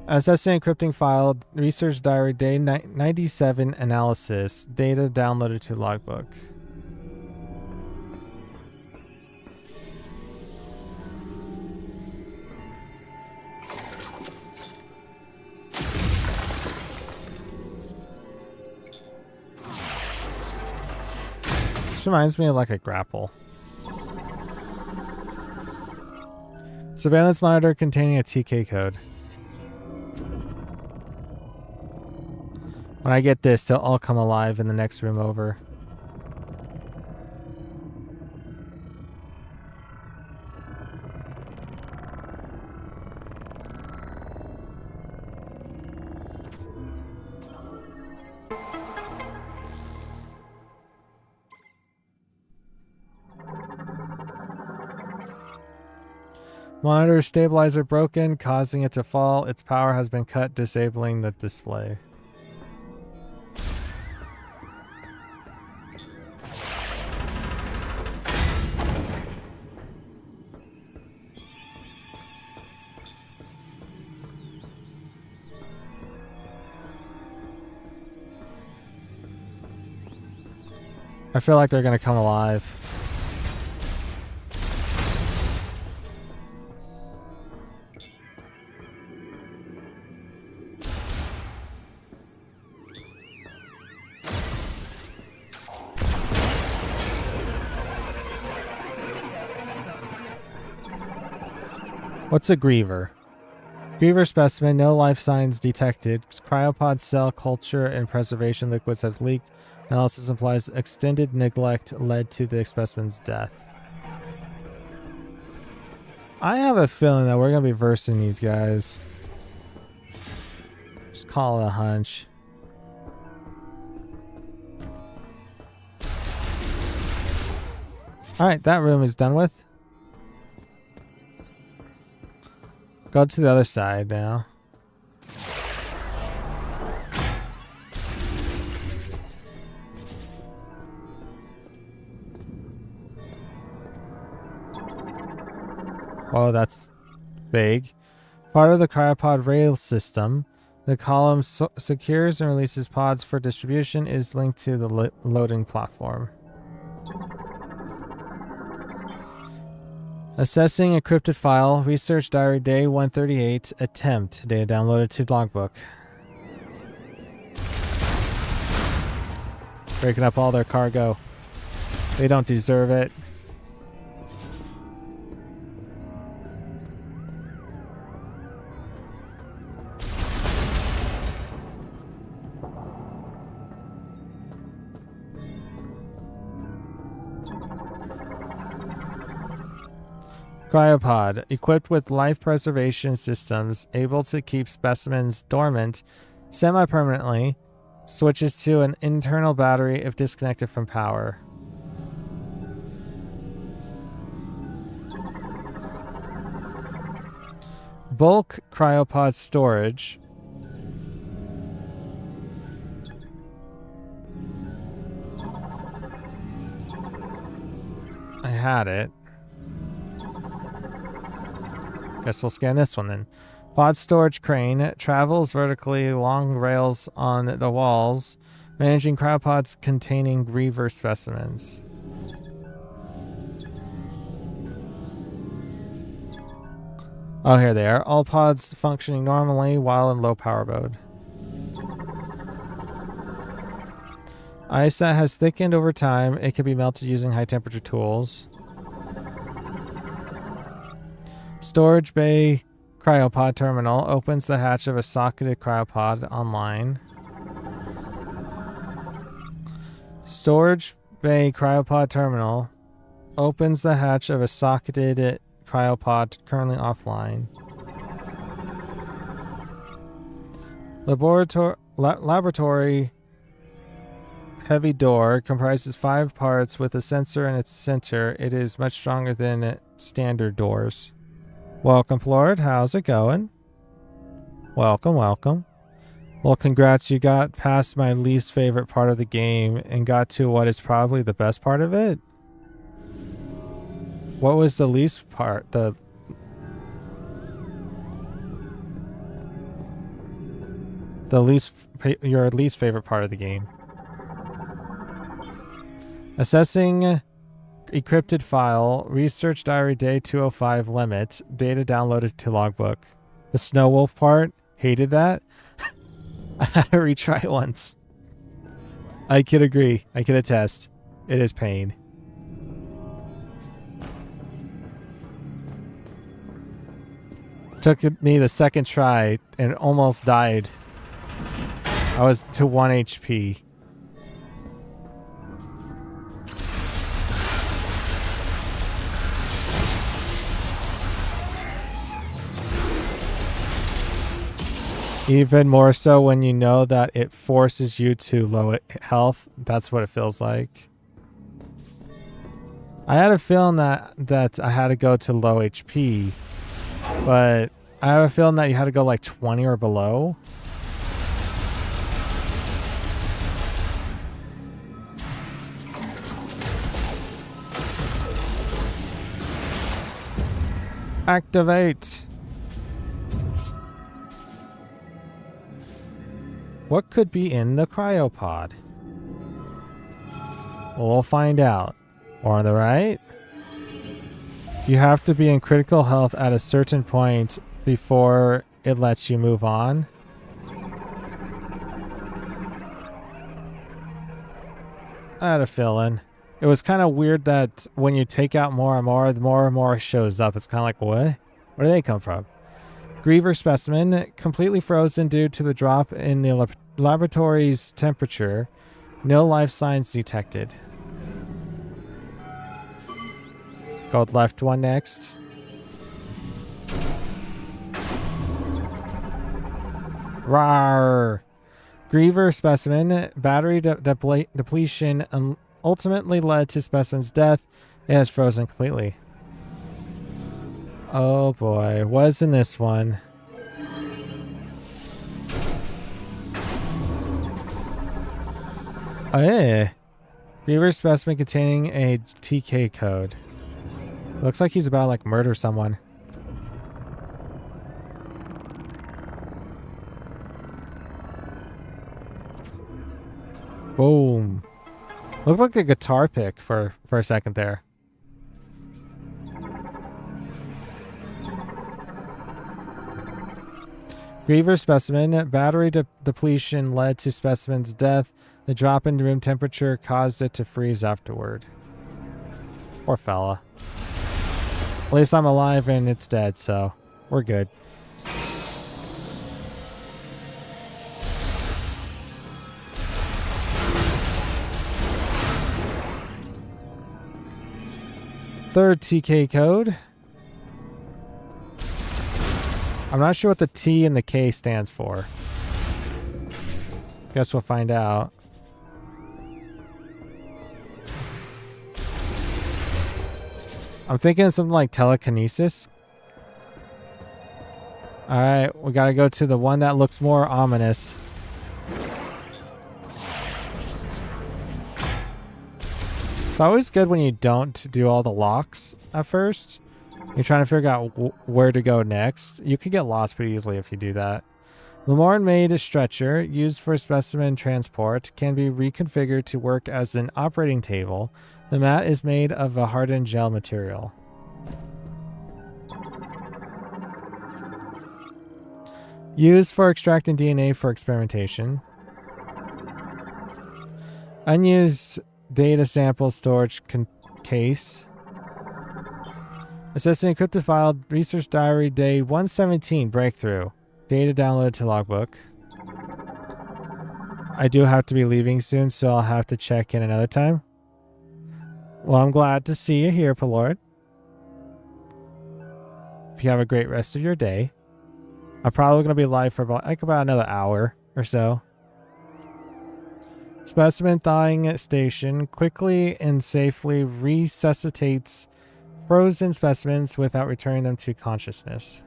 Assessing encrypting file. Research diary day 97 analysis. Data downloaded to logbook. This reminds me of like a grapple. Surveillance monitor containing a TK code. When I get this, they'll all come alive in the next room over. Monitor stabilizer broken, causing it to fall. Its power has been cut, disabling the display. I feel like they're gonna come alive. What's a Griever? Griever specimen, no life signs detected. Cryopod cell culture and preservation liquids have leaked. Analysis implies extended neglect led to the specimen's death. I have a feeling that we're going to be versing these guys. Just call it a hunch. Alright, that room is done with. Go to the other side now. Oh, that's big. Part of the cryopod rail system. The column secures and releases pods for distribution is linked to the loading platform. Assessing encrypted file. Research diary day 138. Attempt. Data downloaded to logbook. Breaking up all their cargo. They don't deserve it. Cryopod, equipped with life preservation systems, able to keep specimens dormant semi-permanently, switches to an internal battery if disconnected from power. Bulk cryopod storage. I had it. Guess we'll scan this one then. Pod storage crane travels vertically along rails on the walls, managing cryopods containing Griever specimens. Oh, here they are. All pods functioning normally while in low power mode. Ice that has thickened over time. It can be melted using high temperature tools. Storage bay cryopod terminal opens the hatch of a socketed cryopod online. Storage bay cryopod terminal opens the hatch of a socketed cryopod currently offline. Laboratory heavy door comprises 5 parts with a sensor in its center. It is much stronger than standard doors. Welcome, Lord. How's it going? Welcome, welcome. Well, congrats. You got past my least favorite part of the game and got to what is probably the best part of it. What was the least part? Your least favorite part of the game. Assessing encrypted file. Research diary day 205 limit. Data downloaded to logbook. The snow wolf part. Hated that. I had to retry it once. I could agree. I could attest. It is pain. Took me the second try and almost died. I was to 1 HP. Even more so when you know that it forces you to low health. That's what it feels like. I had a feeling that I had to go to low HP But I have a feeling that you had to go like 20 or below. Activate. What could be in the cryopod? Well, we'll find out. Or on the right. You have to be in critical health at a certain point before it lets you move on. I had a feeling. It was kind of weird that when you take out more and more shows up. It's kind of like, what? Where do they come from? Griever specimen, completely frozen due to the drop in the laboratory's temperature. No life signs detected. Go with left one next. Rawr! Griever specimen, battery depletion ultimately led to specimen's death. It has frozen completely. Oh boy, what's in this one? Oh yeah. Griever specimen containing a TK code. Looks like he's about to like murder someone. Boom. Looked like a guitar pick for a second there. Griever specimen, battery depletion led to specimen's death. The drop in room temperature caused it to freeze afterward. Poor fella. At least I'm alive and it's dead, so we're good. Third TK code. I'm not sure what the T and the K stands for. Guess we'll find out. I'm thinking something like telekinesis. Alright, we gotta go to the one that looks more ominous. It's always good when you don't do all the locks at first. You're trying to figure out where to go next. You can get lost pretty easily if you do that. Lamorne made a stretcher used for specimen transport can be reconfigured to work as an operating table. The mat is made of a hardened gel material. Used for extracting DNA for experimentation. Unused data sample storage case. Assessing encrypted file, research diary, day 117, breakthrough. Data downloaded to logbook. I do have to be leaving soon, so I'll have to check in another time. Well, I'm glad to see you here, Palord. If you have a great rest of your day. I'm probably going to be live for about another hour or so. Specimen thawing station quickly and safely resuscitates frozen specimens without returning them to consciousness.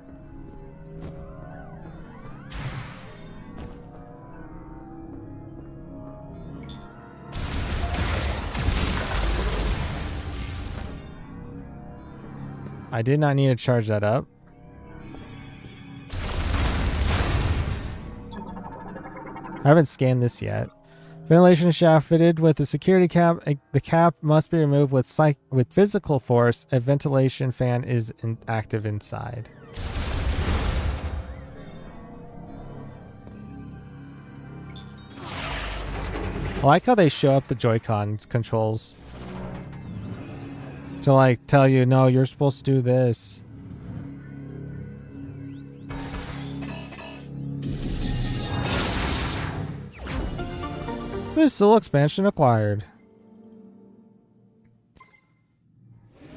I did not need to charge that up. I haven't scanned this yet. Ventilation shaft fitted with a security cap. The cap must be removed with physical force. A ventilation fan is active inside. I like how they show up the Joy-Con controls. To like tell you, no, you're supposed to do this. Missile expansion acquired.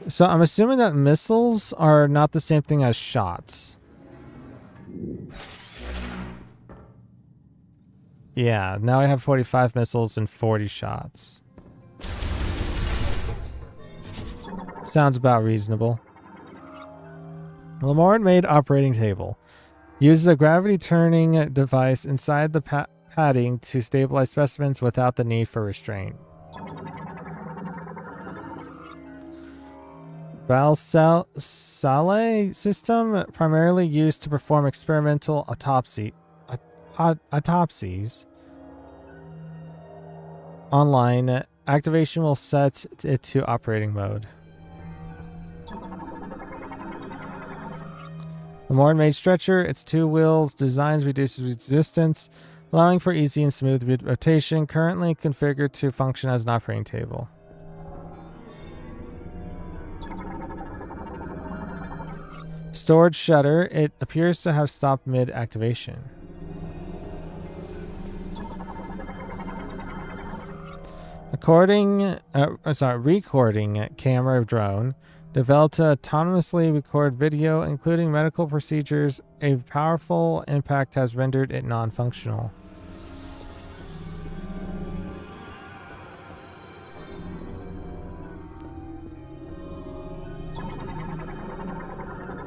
So I'm assuming that missiles are not the same thing as shots. Yeah, now I have 45 missiles and 40 shots. Sounds about reasonable. Lamorne-made operating table. Uses a gravity turning device inside the padding to stabilize specimens without the need for restraint. Valsalva system primarily used to perform experimental autopsies. Online activation will set it to operating mode. The Lamorne-made stretcher, its 2 wheels designs reduces resistance, allowing for easy and smooth rotation, currently configured to function as an operating table. Storage shutter, it appears to have stopped mid-activation. Recording camera drone. Developed to autonomously record video, including medical procedures. A powerful impact has rendered it non-functional.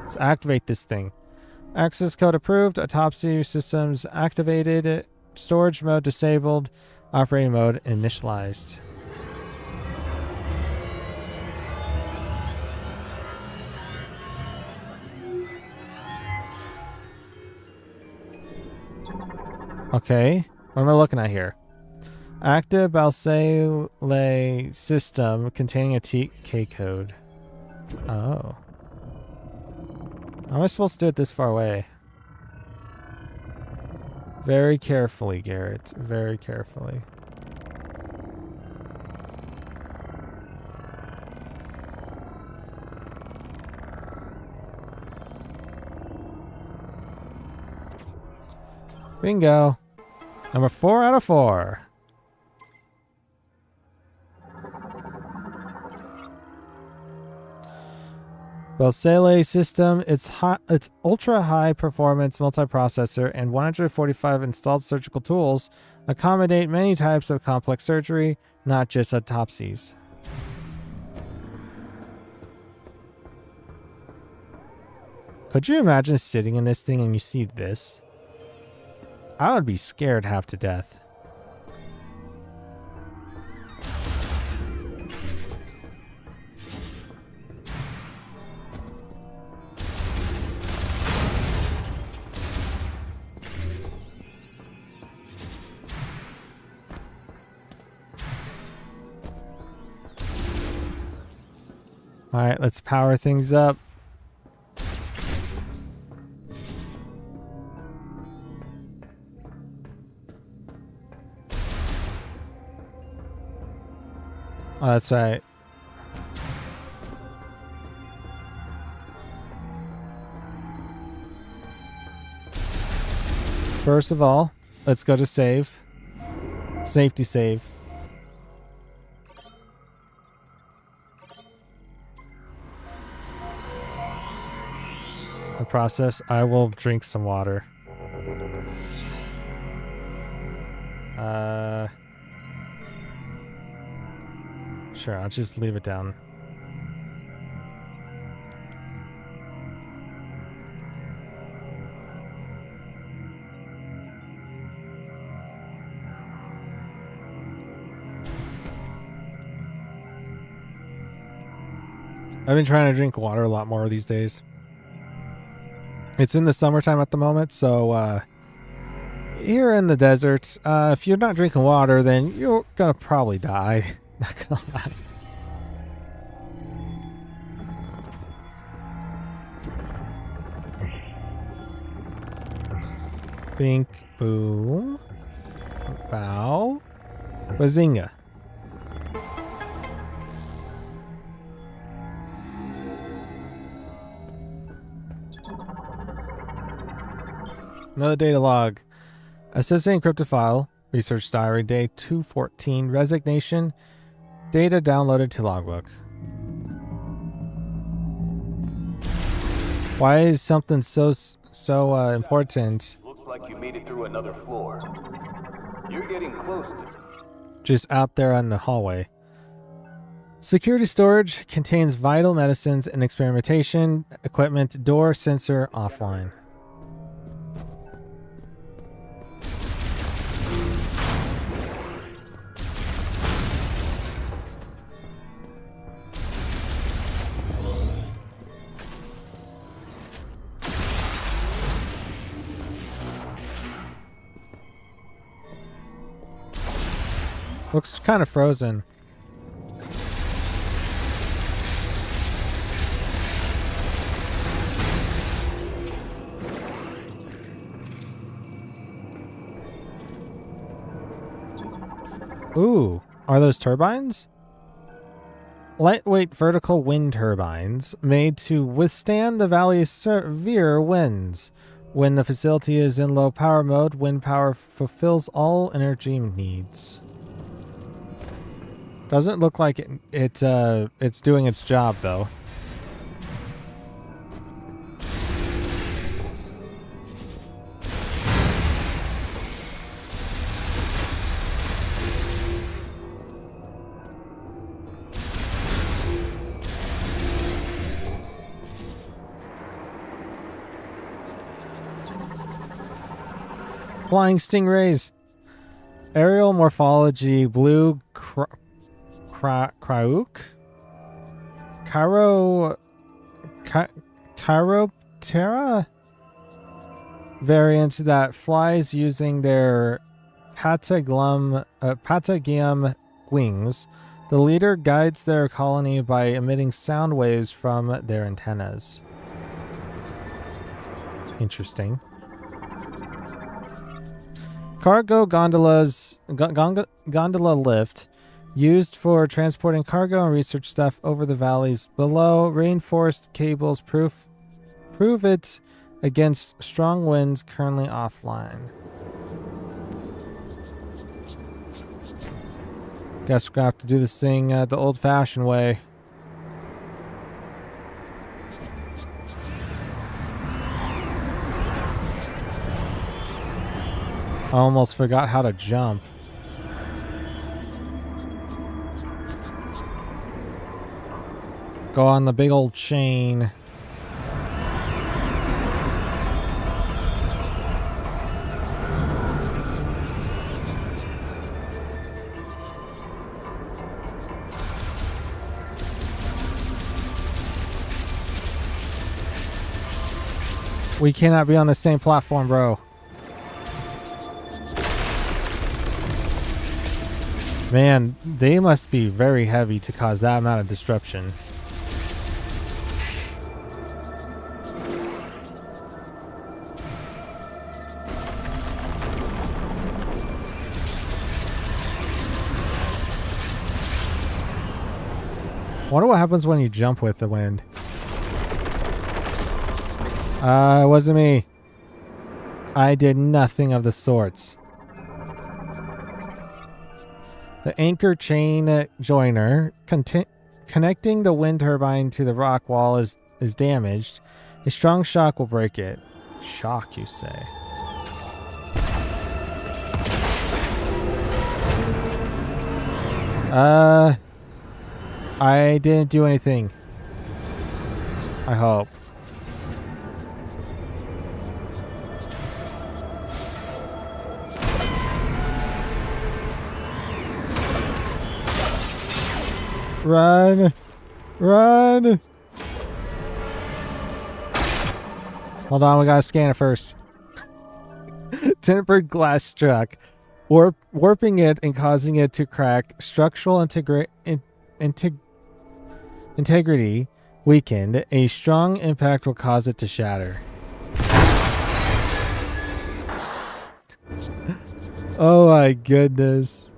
Let's activate this thing. Access code approved. Autopsy systems activated. Storage mode disabled. Operating mode initialized. Okay, what am I looking at here? Active Balsale system containing a TK code. Oh. How am I supposed to do it this far away? Very carefully, Garrett. Very carefully. Bingo. Number 4 out of 4. Balsale system, its ultra high performance multiprocessor and 145 installed surgical tools accommodate many types of complex surgery, not just autopsies. Could you imagine sitting in this thing and you see this? I would be scared half to death. All right, let's power things up. Oh, that's right. First of all, let's go to save. Safety save. The process, I will drink some water. Sure, I'll just leave it down. I've been trying to drink water a lot more these days. It's in the summertime at the moment, so here in the desert, if you're not drinking water, then you're gonna probably die. Not gonna lie. Bink, boom, bow, bazinga. Another data log. Assisting encrypted file. Research diary day 214. Resignation. Data downloaded to logbook. Why is something so important? Looks like you made it through another floor. You're getting close to... Just out there on the hallway. Security storage contains vital medicines and experimentation equipment. Door sensor offline. Looks kind of frozen. Ooh, are those turbines? Lightweight vertical wind turbines made to withstand the valley's severe winds. When the facility is in low power mode, wind power fulfills all energy needs. Doesn't look like it's doing its job though. Flying stingrays. Aerial morphology. Blue Cryuk? Chiroptera? Variant that flies using their patagium wings. The leader guides their colony by emitting sound waves from their antennas. Interesting. Cargo gondolas, gondola lift, used for transporting cargo and research stuff over the valleys below. Reinforced cables prove it against strong winds, currently offline. Guess we're gonna have to do this thing the old-fashioned way. I almost forgot how to jump. Go on the big old chain. We cannot be on the same platform, bro. Man, they must be very heavy to cause that amount of disruption. Wonder what happens when you jump with the wind. It wasn't me. I did nothing of the sorts. The anchor chain joiner connecting the wind turbine to the rock wall is damaged. A strong shock will break it. Shock, you say? I didn't do anything. I hope. Run! Run! Hold on, we gotta scan it first. Tempered glass struck, warping it and causing it to crack. Structural integrity weakened. A strong impact will cause it to shatter. Oh my goodness.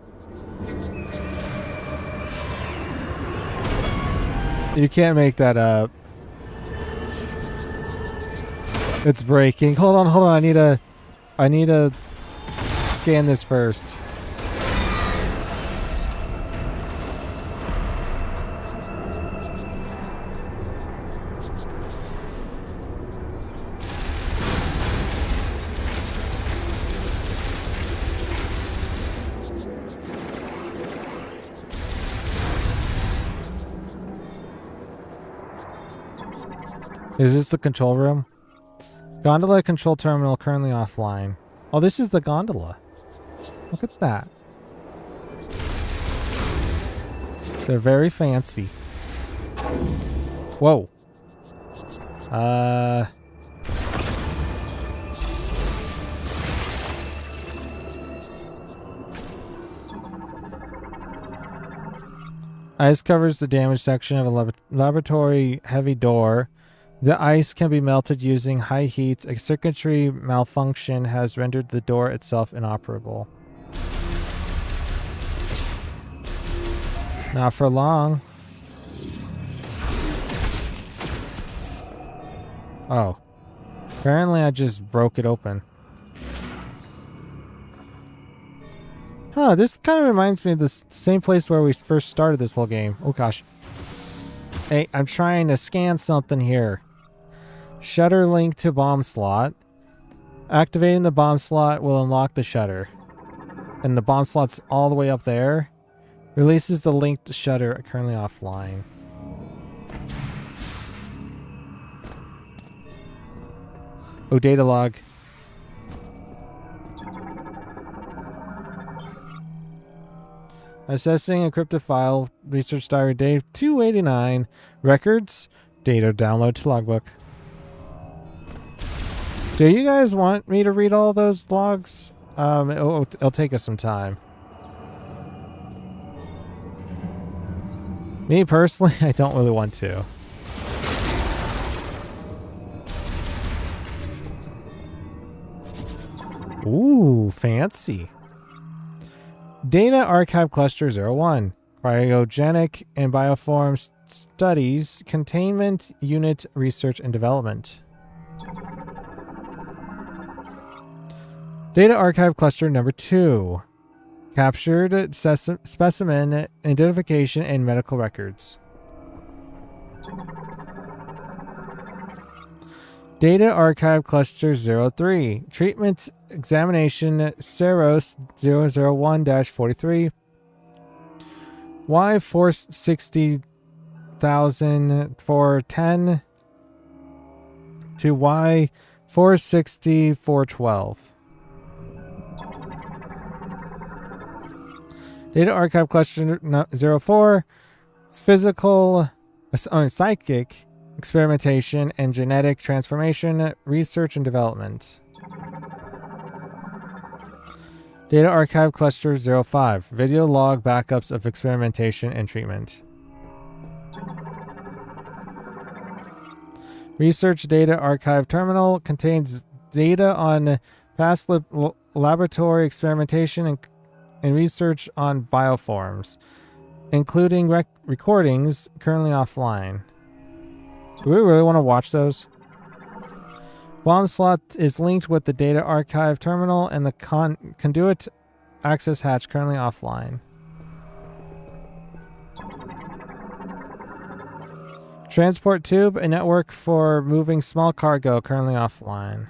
You can't make that up. It's breaking. Hold on. I need to scan this first. Is this the control room? Gondola control terminal currently offline. Oh, this is the gondola. Look at that. They're very fancy. Whoa. Ice covers the damaged section of a laboratory heavy door. The ice can be melted using high heat. A circuitry malfunction has rendered the door itself inoperable. Not for long. Oh. Apparently I just broke it open. Huh, this kind of reminds me of the same place where we first started this whole game. Oh gosh. Hey, I'm trying to scan something here. Shutter link to bomb slot. Activating the bomb slot will unlock the shutter. And the bomb slot's all the way up there. Releases the linked shutter currently offline. Oh, data log. Assessing encrypted file. Research diary day 289. Records. Data download to logbook. Do you guys want me to read all those logs? It'll take us some time. Me personally, I don't really want to. Ooh, fancy. Data Archive Cluster 01. Cryogenic and Bioform Studies. Containment Unit Research and Development. Data Archive Cluster number 2. Captured specimen identification and medical records. Data Archive Cluster 03. Treatment Examination Ceros 001-43. Y 460,410 to Y 460,412. Data Archive Cluster 04. Psychic experimentation and genetic transformation, research and development. Data Archive Cluster 05. Video log backups of experimentation and treatment. Research Data Archive Terminal contains data on past laboratory experimentation and research on bioforms, including recordings currently offline. Do we really want to watch those? Bomb slot is linked with the data archive terminal and the conduit access hatch currently offline. Transport tube, a network for moving small cargo currently offline.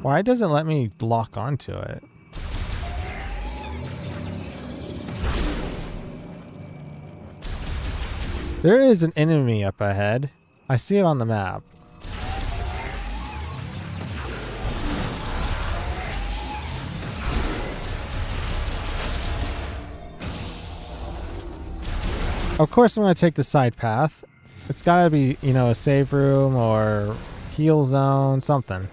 Why doesn't it let me lock onto it? There is an enemy up ahead. I see it on the map. Of course I'm going to take the side path. It's got to be, you know, a save room or heal zone, something.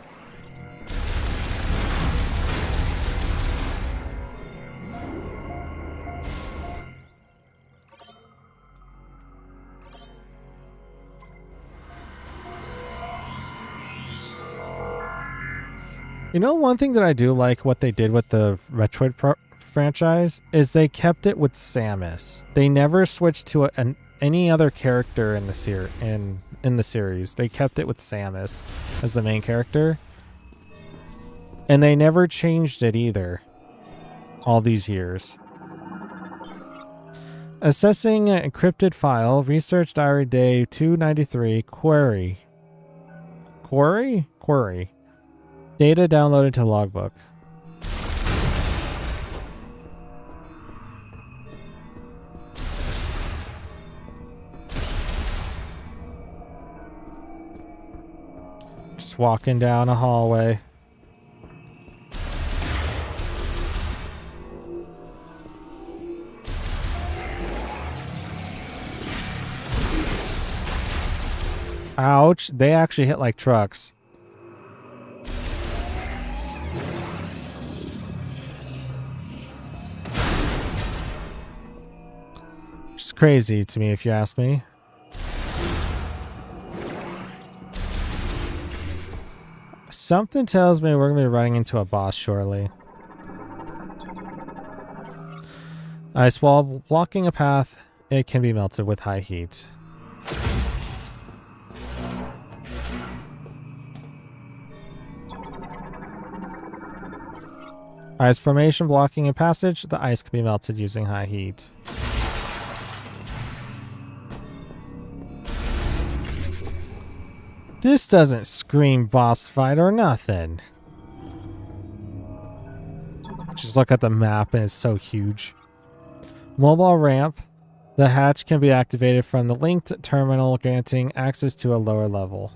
You know, one thing that I do like what they did with the Metroid franchise is they kept it with Samus. They never switched to any other character in the in the series. They kept it with Samus as the main character. And they never changed it either. All these years. Assessing encrypted file. Research diary day 293. Query. Query? Query. Data downloaded to logbook. Just walking down a hallway. Ouch, they actually hit like trucks. Just crazy to me if you ask me. Something tells me we're going to be running into a boss shortly. Ice wall blocking a path. It can be melted with high heat. Ice formation blocking a passage. The ice can be melted using high heat. This doesn't scream boss fight or nothing. Just look at the map and it's so huge. Mobile ramp. The hatch can be activated from the linked terminal, granting access to a lower level.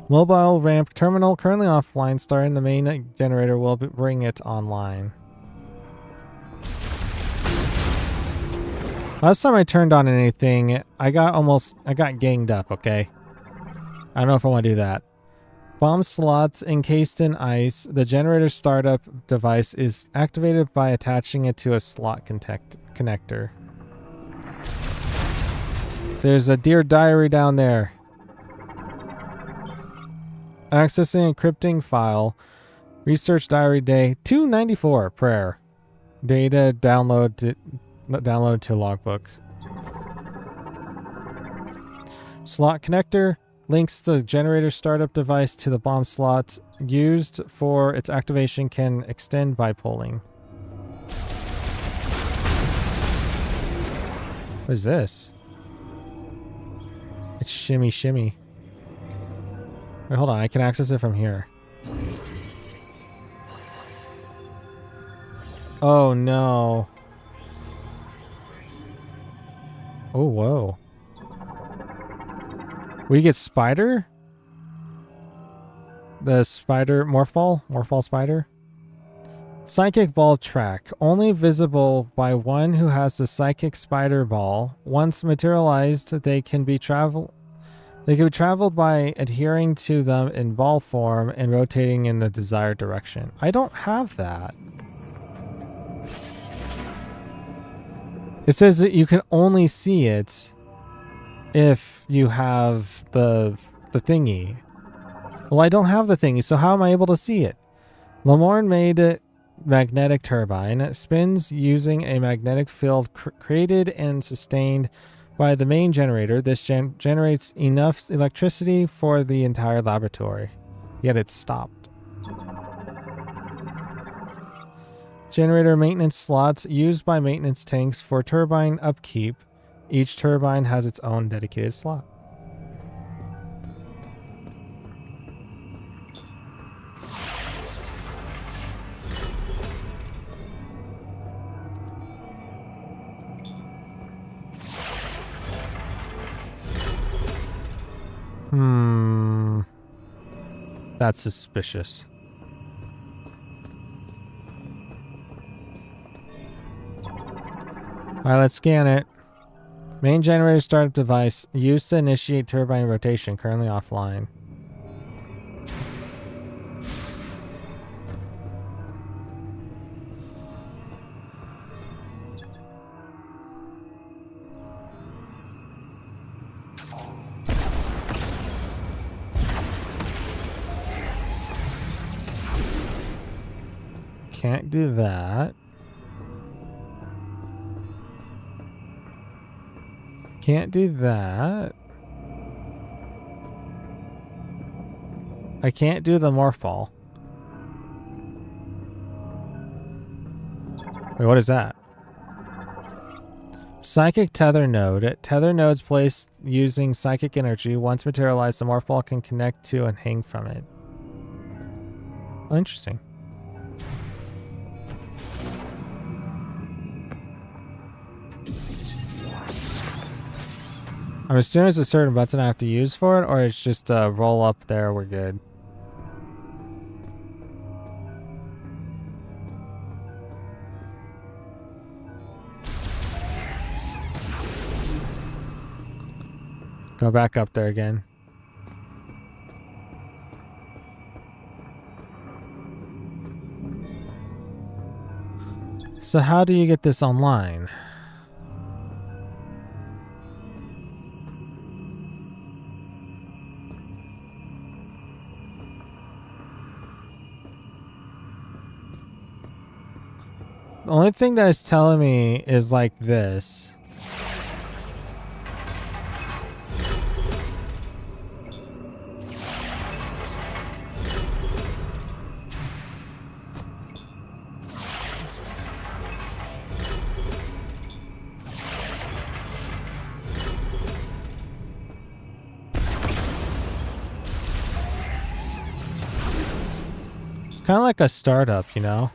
Mobile ramp terminal currently offline. Starting the main generator will bring it online. Last time I turned on anything, I got ganged up, okay? I don't know if I want to do that. Bomb slots encased in ice. The generator startup device is activated by attaching it to a slot connector. There's a Dear Diary down there. Accessing encrypting file. Research diary day 294 prayer. Data download to logbook. Slot connector links the generator startup device to the bomb slot. Used for its activation can extend by pulling. What is this? It's shimmy shimmy. Wait, hold on. I can access it from here. Oh, no. Oh, whoa. We get spider? The spider morph ball spider? Psychic ball track. Only visible by one who has the psychic spider ball. Once materialized, they can be traveled by adhering to them in ball form and rotating in the desired direction. I don't have that. It says that you can only see it if you have the thingy. Well, I don't have the thingy, so how am I able to see it? Lamorne made it magnetic turbine. It spins using a magnetic field created and sustained by the main generator. This generates enough electricity for the entire laboratory. Yet it stopped. Generator maintenance slots used by maintenance tanks for turbine upkeep. Each turbine has its own dedicated slot. That's suspicious. Alright, let's scan it. Main generator startup device used to initiate turbine rotation, currently offline. Can't do that. Can't do that. I can't do the morph ball. Wait, what is that? Psychic tether node. Tether nodes placed using psychic energy. Once materialized, the morph ball can connect to and hang from it. Oh, interesting. I'm assuming it's a certain button I have to use for it, or it's just roll up there, we're good. Go back up there again. So how do you get this online? The only thing that it's telling me is like this. It's kind of like a startup, you know?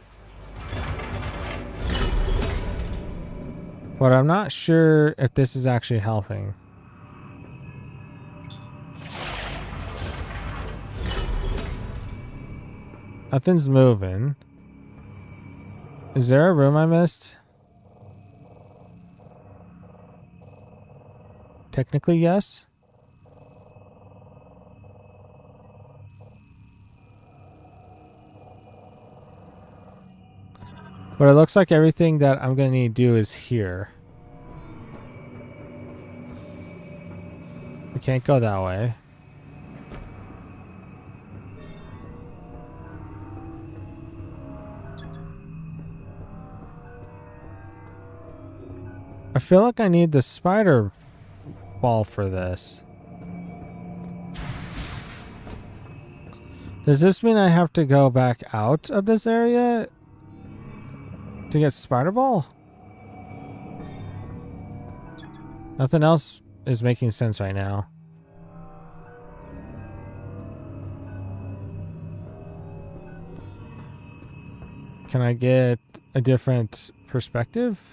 But I'm not sure if this is actually helping. Nothing's moving. Is there a room I missed? Technically, yes. But it looks like everything that I'm going to need to do is here. We can't go that way. I feel like I need the spider ball for this. Does this mean I have to go back out of this area to get spider ball? Nothing else is making sense right now. Can I get a different perspective?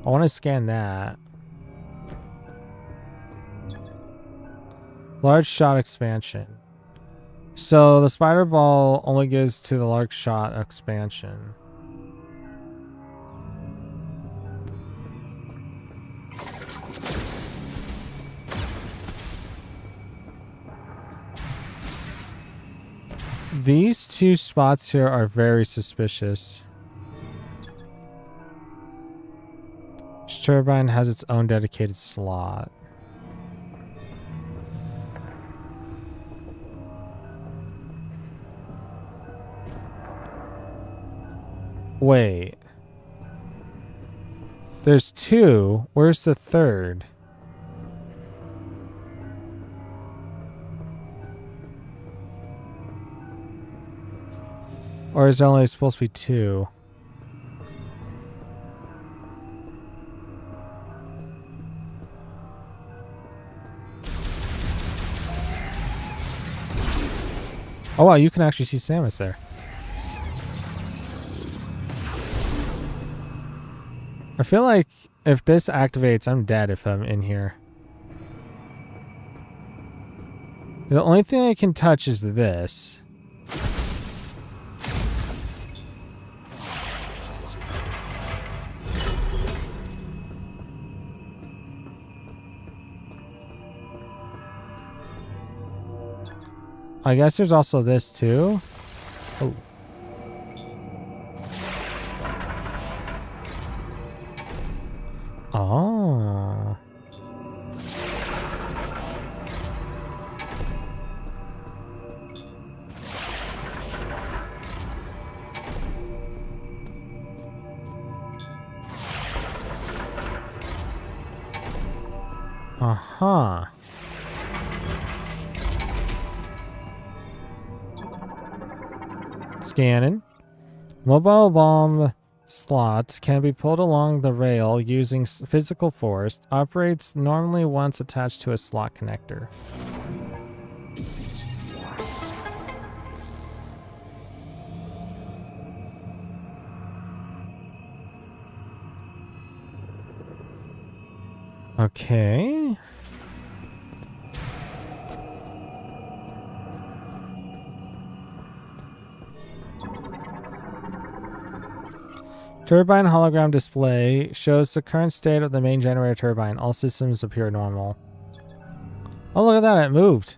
I want to scan that. Large shot expansion. So the spider ball only gives to the large shot expansion. These two spots here are very suspicious. Each turbine has its own dedicated slot. Wait. There's two. Where's the third? Or is there only supposed to be two? Oh wow, you can actually see Samus there. I feel like if this activates, I'm dead if I'm in here. The only thing I can touch is this. I guess there's also this too. Oh. Oh. Uh-huh. Scanning. Mobile bomb slot can be pulled along the rail using physical force. Operates normally once attached to a slot connector. Okay. Turbine hologram display shows the current state of the main generator turbine. All systems appear normal. Oh, look at that. It moved.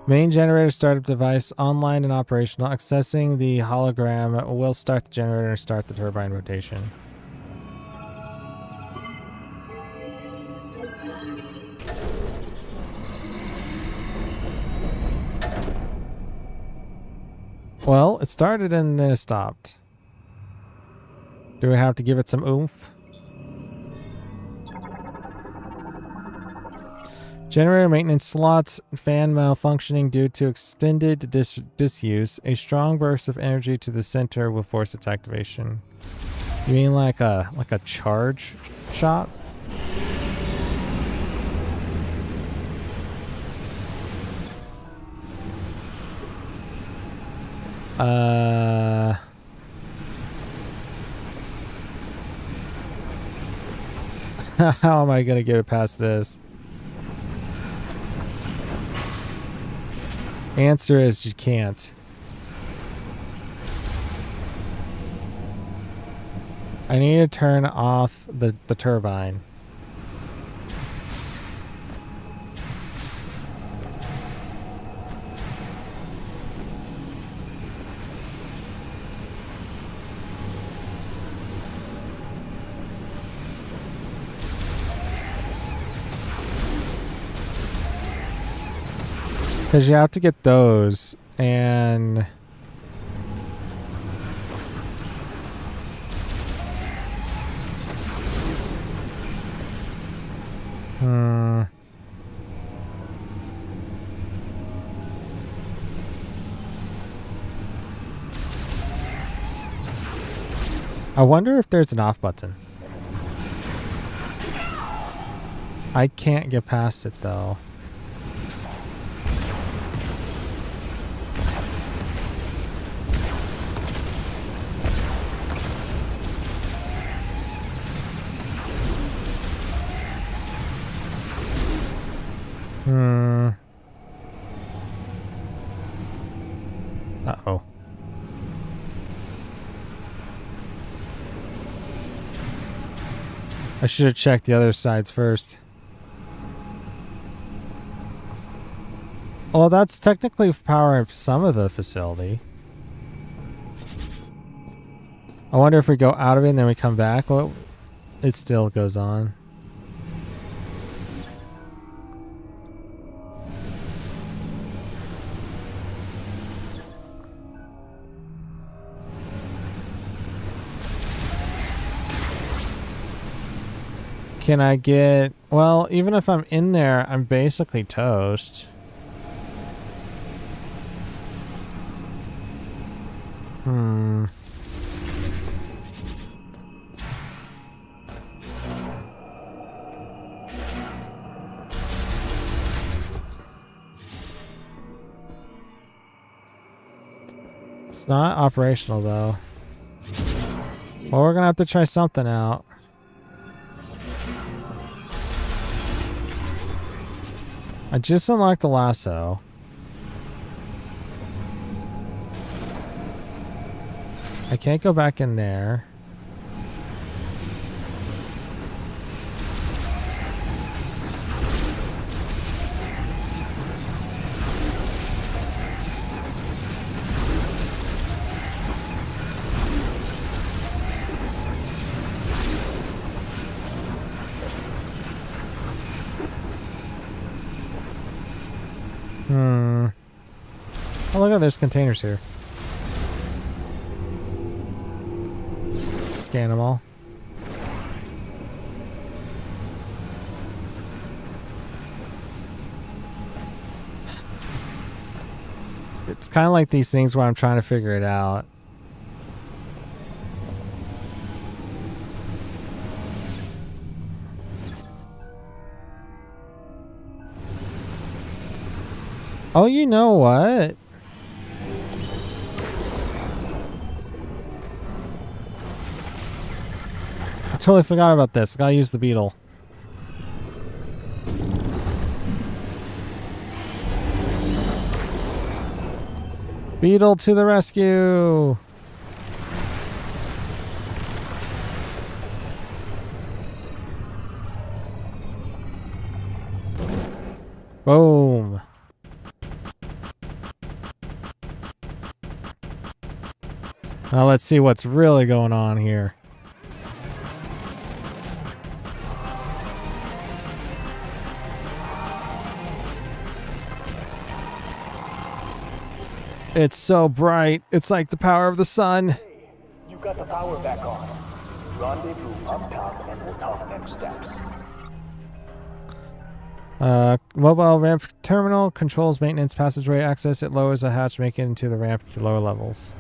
Main generator startup device online and operational. Accessing the hologram will start the generator and start the turbine rotation. Well, it started and then it stopped. Do we have to give it some oomph? Generator maintenance slots, fan malfunctioning due to extended disuse. A strong burst of energy to the center will force its activation. You mean like a charge shot? How am I gonna get it past this? Answer is you can't. I need to turn off the turbine. Because you have to get those, and I wonder if there's an off button. I can't get past it though. Uh-oh. I should have checked the other sides first. Well, that's technically powering some of the facility. I wonder if we go out of it and then we come back. Well, it still goes on. Can I get... Well, even if I'm in there, I'm basically toast. It's not operational, though. Well, we're gonna have to try something out. I just unlocked the lasso. I can't go back in there. Oh, look at there's containers here. Scan them all. It's kind of like these things where I'm trying to figure it out. Oh, you know what? I totally forgot about this. I gotta use the beetle. Beetle to the rescue! Boom! Now let's see what's really going on here. It's so bright. It's like the power of the sun. Hey, you got the power back on. Rendezvous up top and we'll talk next steps. Mobile ramp terminal controls maintenance passageway access. It lowers a hatch, making it into the ramp to lower levels.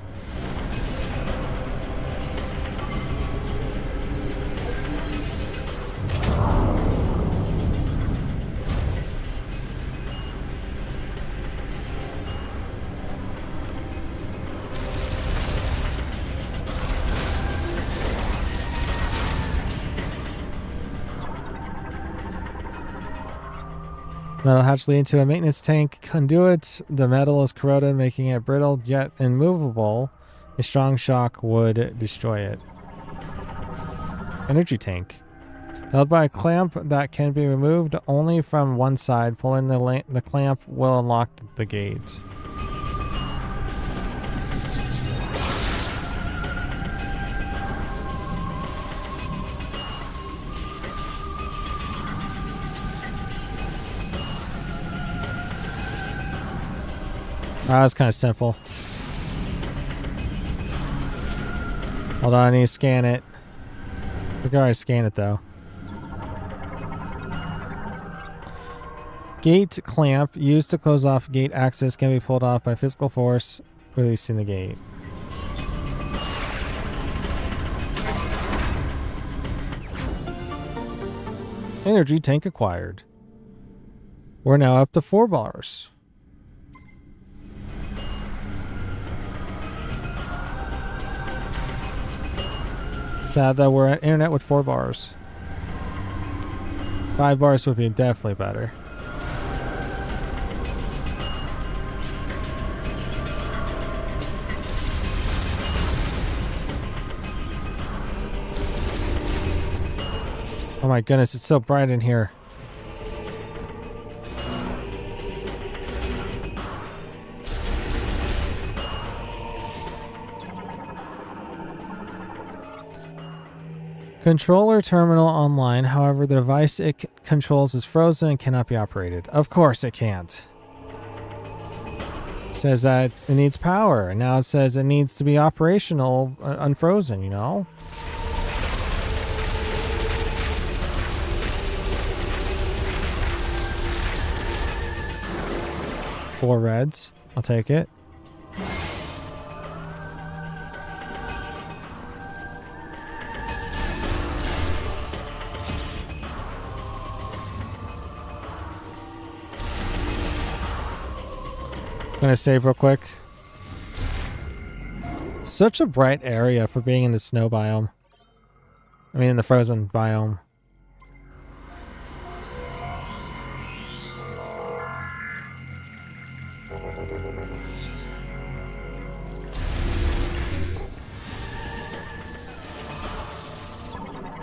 Metal hatch leading to a maintenance tank conduit. The metal is corroded, making it brittle yet immovable. A strong shock would destroy it. Energy tank. Held by a clamp that can be removed only from one side. Pulling the clamp will unlock the gate. That was kind of simple. Hold on, I need to scan it. I think I already scanned it though. Gate clamp used to close off gate access can be pulled off by physical force, releasing the gate. Energy tank acquired. We're now up to 4 bars. Sad that we're at internet with 4 bars. 5 bars would be definitely better. Oh my goodness, it's so bright in here. Controller terminal online. However, the device it controls is frozen and cannot be operated. Of course it can't. It says that it needs power, and now it says it needs to be operational, unfrozen, you know? Four reds. I'll take it. I'm gonna save real quick. Such a bright area for being in the snow biome. I mean, in the frozen biome.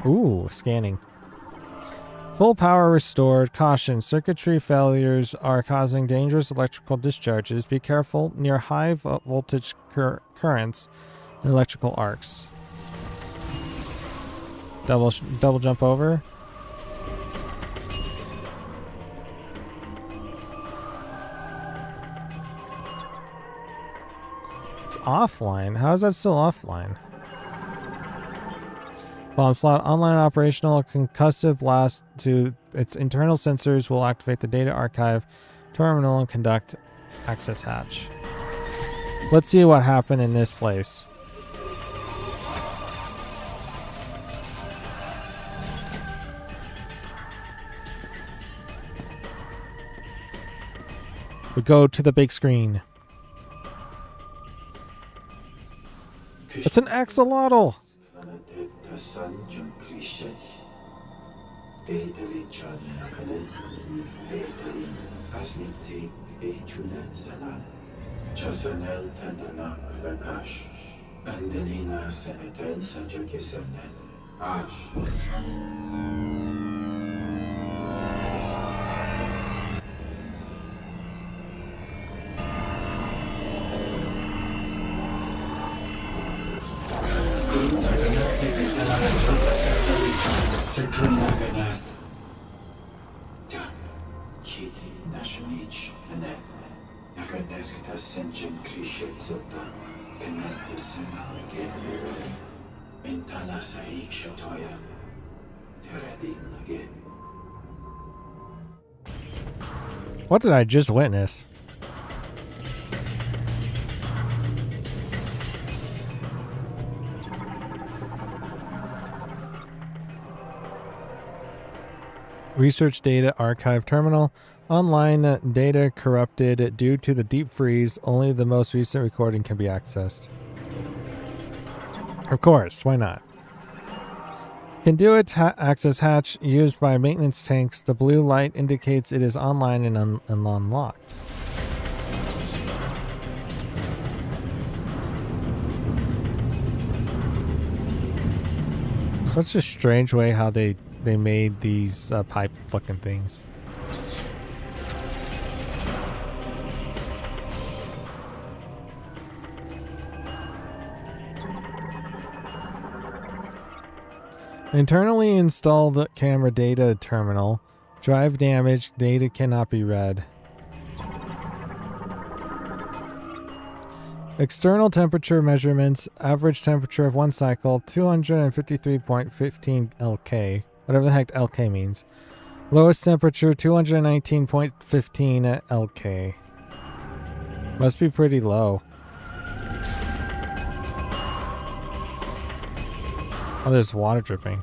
Ooh, scanning. Full power restored. Caution, circuitry failures are causing dangerous electrical discharges. Be careful near high voltage currents and electrical arcs. Double jump over. It's offline. How is that still offline? Bomb slot online and operational. A concussive blast to its internal sensors will activate the data archive terminal and conduct access hatch. Let's see what happened in this place. We go to the big screen. It's an axolotl. What did I just witness? Research data archive terminal. Online data corrupted due to the deep freeze. Only the most recent recording can be accessed. Of course, why not? Conduit access hatch used by maintenance tanks. The blue light indicates it is online and unlocked. Such a strange way how they made these pipe fucking things. Internally installed camera data terminal. Drive damaged. Data cannot be read. External temperature measurements. Average temperature of one cycle 253.15 LK. Whatever the heck LK means. Lowest temperature 219.15 LK. Must be pretty low. Oh, there's water dripping.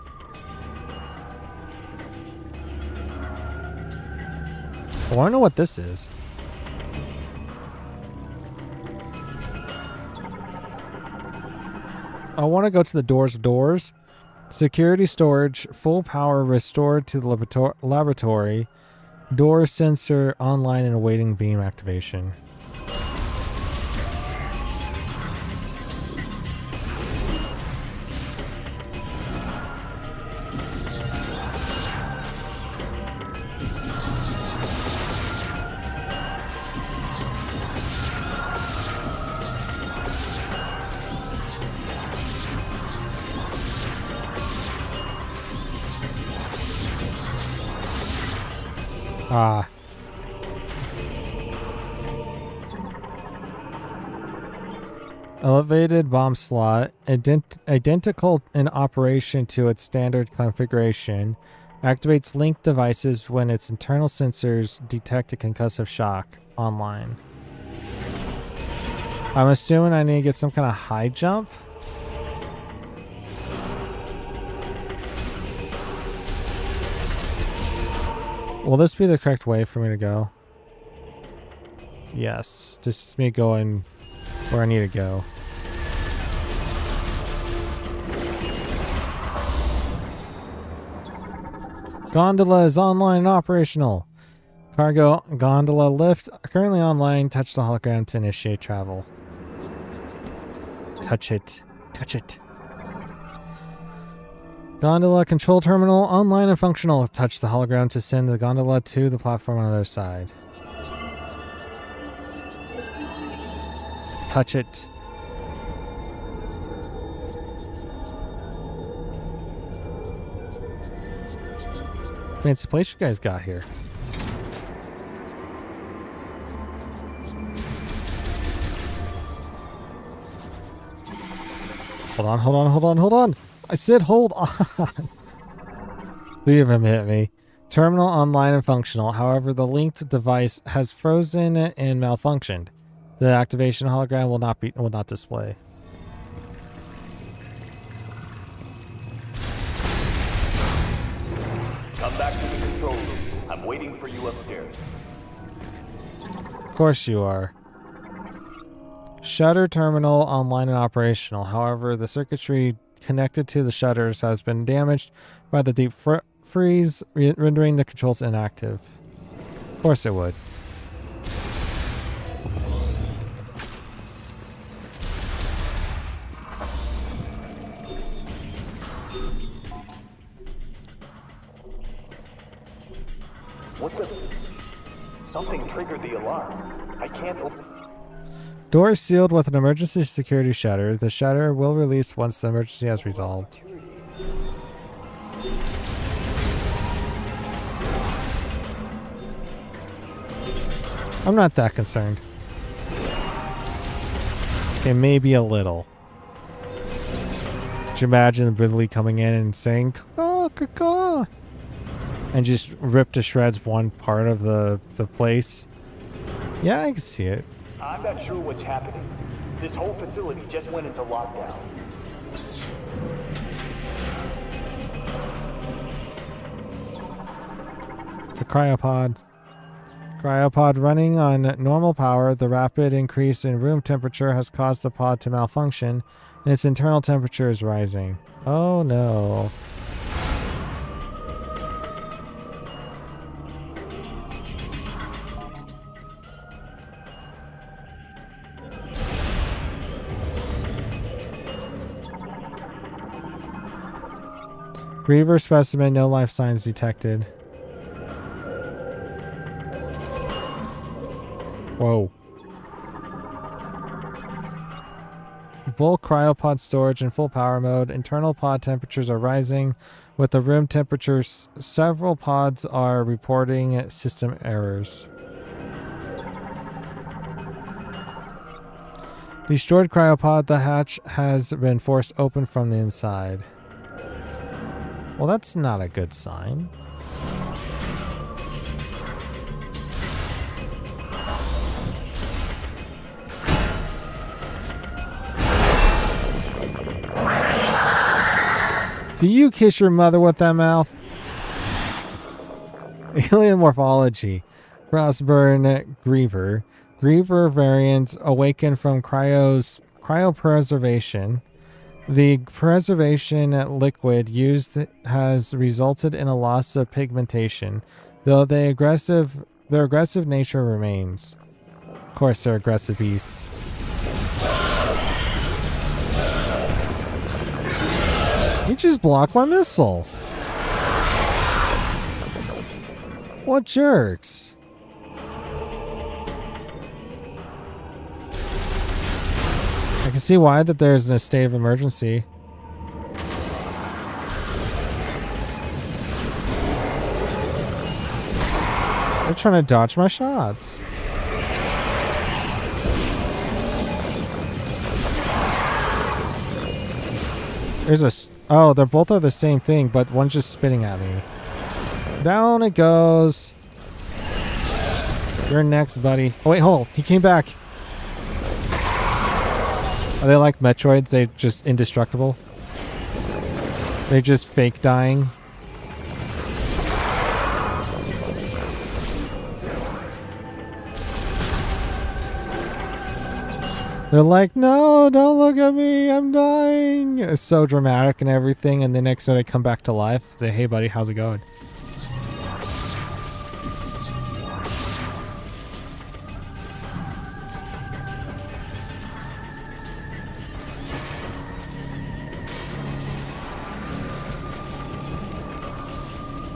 I want to know what this is. I want to go to the doors. Security storage, full power restored to the laboratory. Door sensor online and awaiting beam activation. Ah. Elevated bomb slot, identical in operation to its standard configuration, activates linked devices when its internal sensors detect a concussive shock online. I'm assuming I need to get some kind of high jump. Will this be the correct way for me to go? Yes, just me going where I need to go. Gondola is online and operational. Cargo gondola lift currently online. Touch the hologram to initiate travel. Touch it. Touch it. Gondola control terminal online and functional. Touch the hologram to send the gondola to the platform on the other side. Touch it. Fancy place you guys got here. Hold on. I said hold on. 3 of them hit me. Terminal online and functional. However, the linked device has frozen and malfunctioned. The activation hologram will not display. Come back to the control room. I'm waiting for you upstairs. Of course you are. Shutter terminal online and operational. However, the circuitry connected to the shutters has been damaged by the deep freeze, rendering the controls inactive. Of course it would. What the? Something triggered the alarm. I can't open. Door is sealed with an emergency security shutter. The shutter will release once the emergency has resolved. I'm not that concerned. Okay, maybe a little. Could you imagine Ridley coming in and saying, "Caw, caw, caw," and just rip to shreds one part of the place? Yeah, I can see it. I'm not sure what's happening. This whole facility just went into lockdown. The cryopod. Cryopod running on normal power. The rapid increase in room temperature has caused the pod to malfunction, and its internal temperature is rising. Oh no. Griever specimen, no life signs detected. Whoa. Full cryopod storage in full power mode. Internal pod temperatures are rising. With the room temperatures, several pods are reporting system errors. Destroyed cryopod. The hatch has been forced open from the inside. Well, that's not a good sign. Do you kiss your mother with that mouth? Alien morphology. Frostburn Griever. Griever variant awakened from cryopreservation. The preservation liquid used has resulted in a loss of pigmentation, though their aggressive nature remains. Of course, they're aggressive beasts. You just blocked my missile. What jerks? I can see why that there's a state of emergency. They're trying to dodge my shots. There's a... Oh, they're both are the same thing, but one's just spitting at me. Down it goes. You're next, buddy. Oh, wait, hold on. He came back. Are they like Metroids? They're just indestructible? They're just fake dying? They're like, no, don't look at me, I'm dying. It's so dramatic and everything, and the next day they come back to life. Say, hey buddy, how's it going?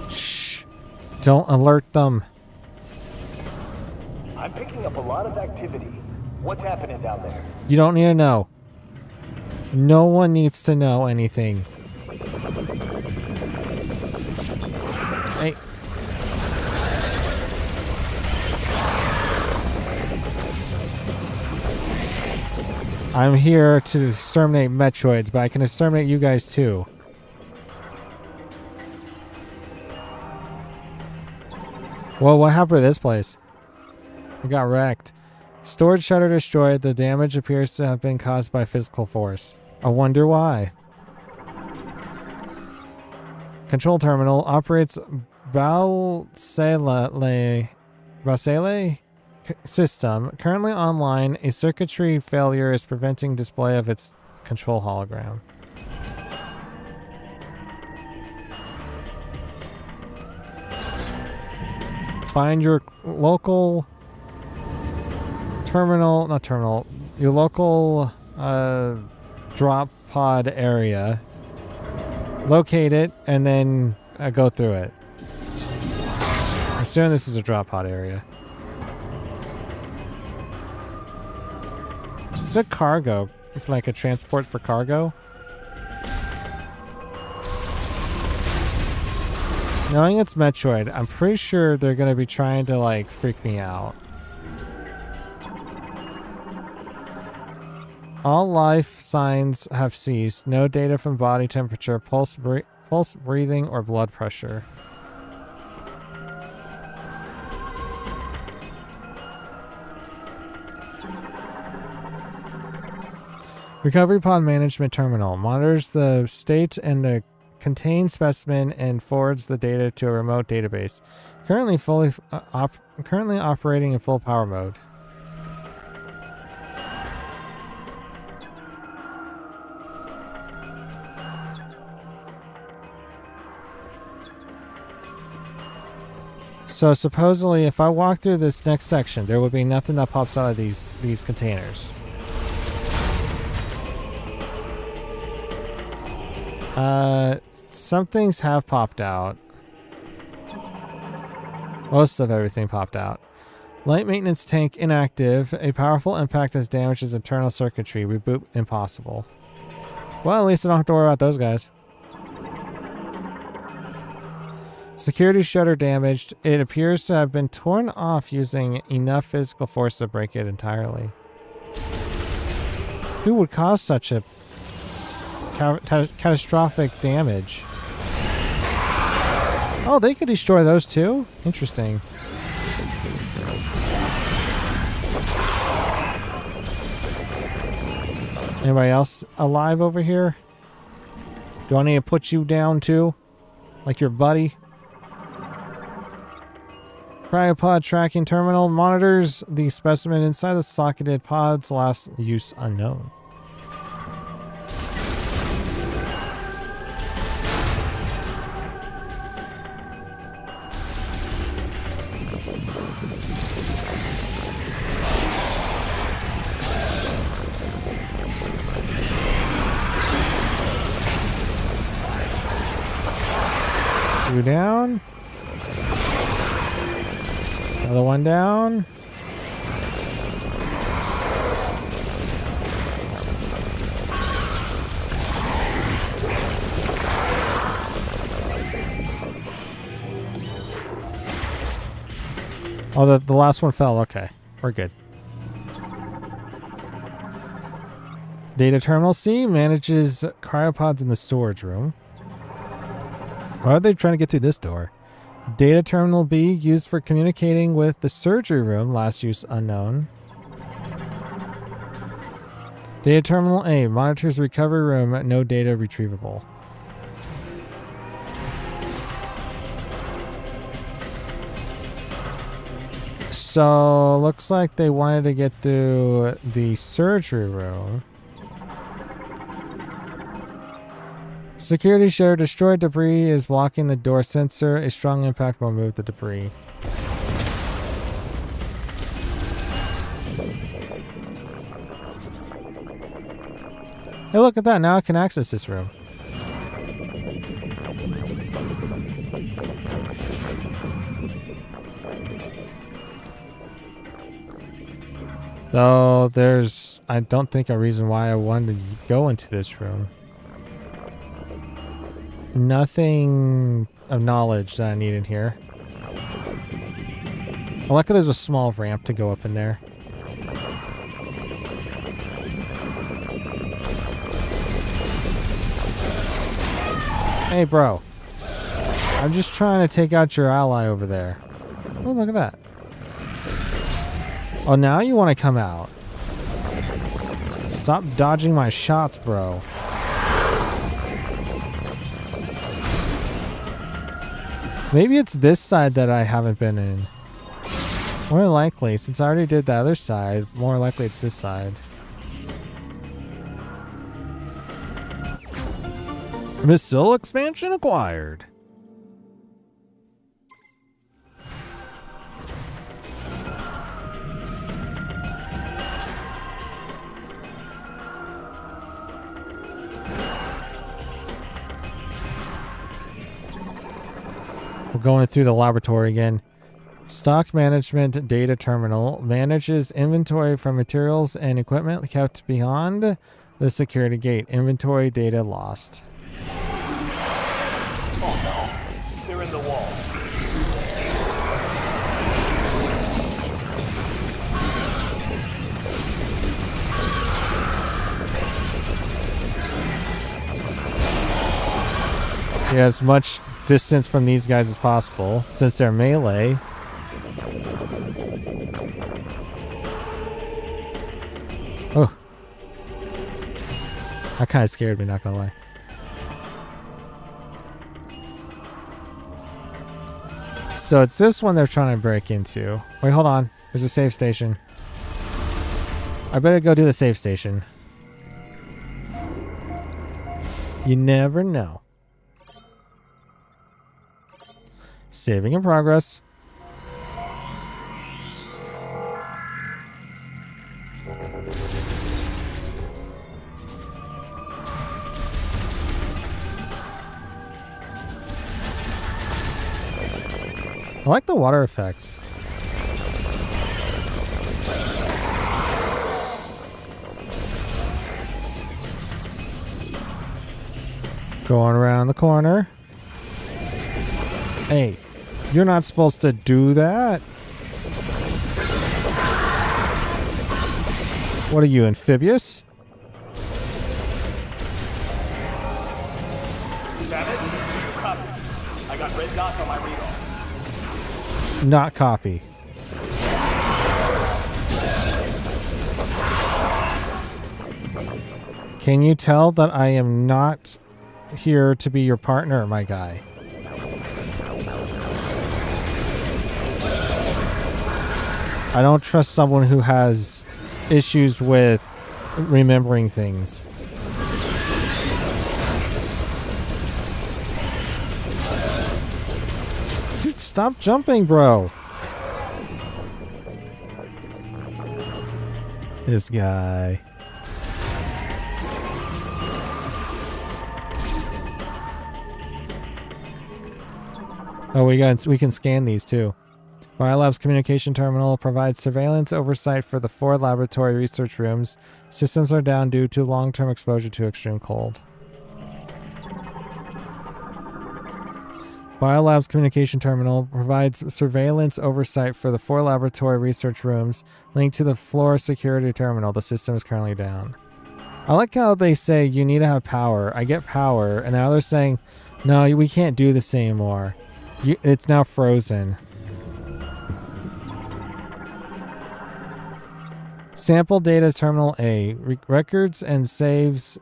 Shh. Don't alert them. I'm picking up a lot of activity. What's happening down there? You don't need to know. No one needs to know anything. Hey. I'm here to exterminate Metroids, but I can exterminate you guys too. Whoa, what happened to this place? It got wrecked. Storage shutter destroyed. The damage appears to have been caused by physical force. I wonder why. Control terminal operates Valsele system. Currently online, a circuitry failure is preventing display of its control hologram. Find your local terminal, not terminal, your local drop pod area. Locate it and then go through it. I assume this is a drop pod area. Is it cargo? Like a transport for cargo? Knowing it's Metroid, I'm pretty sure they're going to be trying to, like, freak me out. All life signs have ceased. No data from body temperature, pulse breathing, or blood pressure. Recovery pod management terminal monitors the state and the contained specimen and forwards the data to a remote database. Currently operating in full power mode. So supposedly, if I walk through this next section, there would be nothing that pops out of these containers. Some things have popped out. Most of everything popped out. Light maintenance tank inactive. A powerful impact has damaged its internal circuitry. Reboot impossible. Well, at least I don't have to worry about those guys. Security shutter damaged. It appears to have been torn off using enough physical force to break it entirely. Who would cause such a catastrophic damage? Oh, they could destroy those too? Interesting. Anybody else alive over here? Do I need to put you down too? Like your buddy? Cryopod tracking terminal monitors the specimen inside the socketed pod's last use unknown. Two down. Another one down. Oh, the last one fell. Okay, we're good. Data Terminal C manages cryopods in the storage room. Why are they trying to get through this door? Data Terminal B used for communicating with the surgery room. Last use unknown. Data Terminal A monitors recovery room. No data retrievable. So looks like they wanted to get through the surgery room. Security shutter destroyed. Debris is blocking the door sensor. A strong impact will remove the debris. Hey, look at that. Now I can access this room. So there's, I don't think, a reason why I wanted to go into this room. Nothing of knowledge that I need in here. I like that there's a small ramp to go up in there. Hey, bro. I'm just trying to take out your ally over there. Oh, look at that. Oh, now you want to come out. Stop dodging my shots, bro. Maybe it's this side that I haven't been in. More likely, since I already did the other side, more likely it's this side. Missile expansion acquired. We're going through the laboratory again. Stock management data terminal manages inventory from materials and equipment kept beyond the security gate. Inventory data lost. Oh no, they're in the wall. Yeah, as much distance from these guys as possible, since they're melee. Oh. That kind of scared me, not gonna lie. So it's this one they're trying to break into. Wait, hold on. There's a save station. I better go to the save station. You never know. Saving in progress. I like the water effects. Going around the corner. Hey, you're not supposed to do that. What are you, amphibious? Savage, you copy. I got red dots on my radar. Not copy. Can you tell that I am not here to be your partner, my guy? I don't trust someone who has issues with remembering things. Dude, stop jumping, bro. This guy. Oh, we can scan these too. Biolab's communication terminal provides surveillance oversight for the 4 laboratory research rooms. Systems are down due to long-term exposure to extreme cold. Biolab's communication terminal provides surveillance oversight for the 4 laboratory research rooms linked to the floor security terminal. The system is currently down. I like how they say you need to have power. I get power, and now they're saying, no, we can't do this anymore. It's now frozen. Sample data terminal A. Records and saves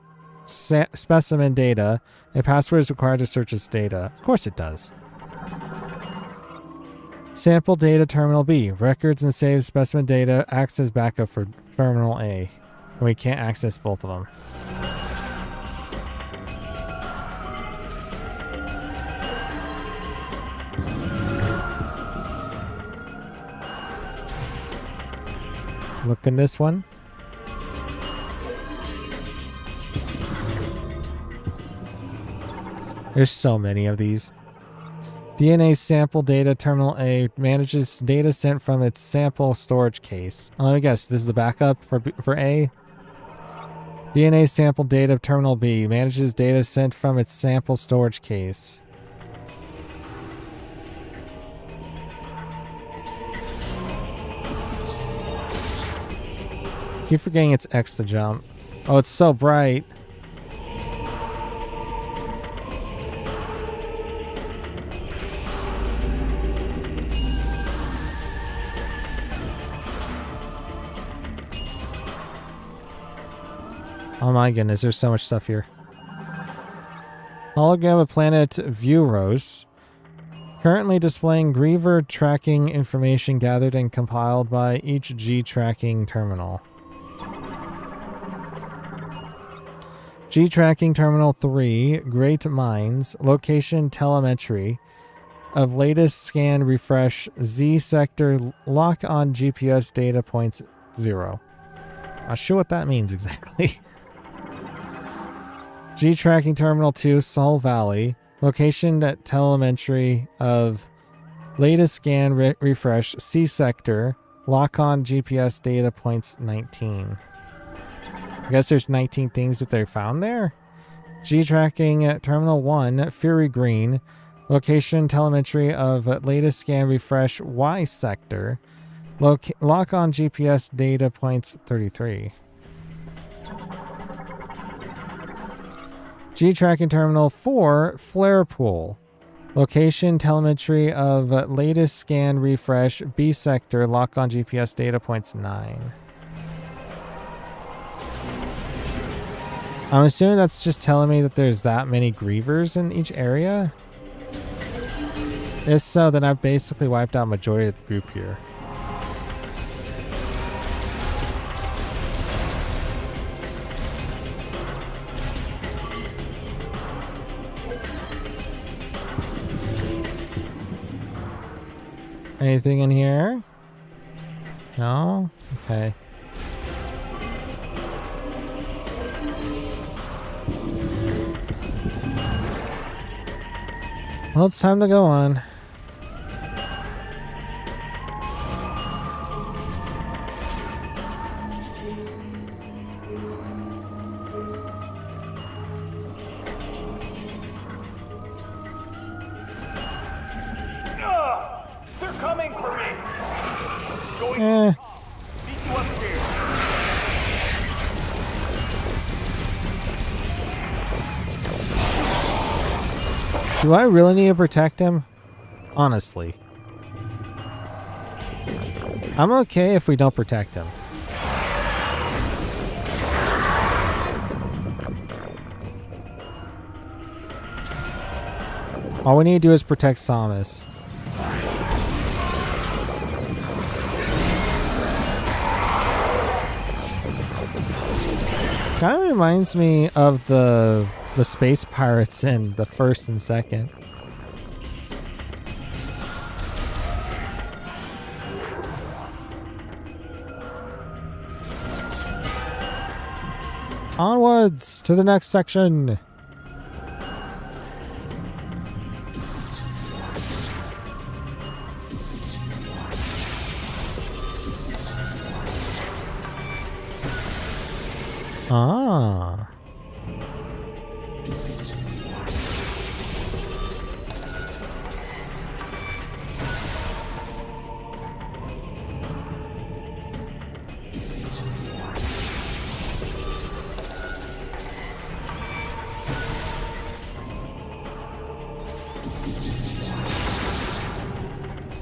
specimen data. A password is required to search its data. Of course it does. Sample data terminal B. Records and saves specimen data acts as backup for terminal A. And we can't access both of them. Look in this one. There's so many of these. DNA sample data terminal A manages data sent from its sample storage case. Let me guess, this is the backup for A? DNA sample data terminal B manages data sent from its sample storage case. Keep forgetting it's X to jump. Oh, it's so bright. Oh my goodness, there's so much stuff here. Hologram of planet Vuros. Currently displaying Griever tracking information gathered and compiled by each G tracking terminal. G tracking terminal 3, Great Minds, location telemetry of latest scan refresh Z sector lock on GPS data points 0. Not sure what that means exactly. G tracking terminal 2, Sol Valley, location at telemetry of latest scan refresh C sector lock on GPS data points 19. I guess there's 19 things that they found there. G tracking at terminal 1, Fury Green, location telemetry of latest scan refresh Y sector lock on GPS data points 33. G tracking terminal 4, Flare Pool, location telemetry of latest scan refresh B sector lock on GPS data points 9. I'm assuming that's just telling me that there's that many Grievers in each area. If so, then I've basically wiped out majority of the group here. Anything in here? No? Okay. Well, it's time to go on. They're coming for me. Going. Eh. Meet you upstairs. Do I really need to protect him? Honestly. I'm okay if we don't protect him. All we need to do is protect Samus. Kind of reminds me of the space pirates in the first and second. Onwards to the next section. Ah.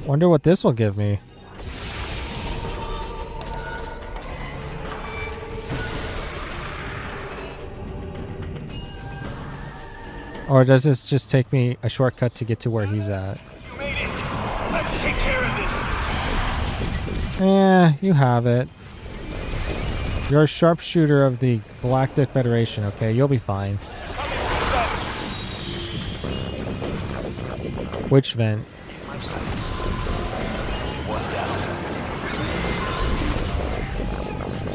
Wonder what this will give me. Or does this just take me a shortcut to get to where he's at? You made it. Let's take care of this. Eh, you have it. You're a sharpshooter of the Galactic Federation, okay? You'll be fine. Which vent?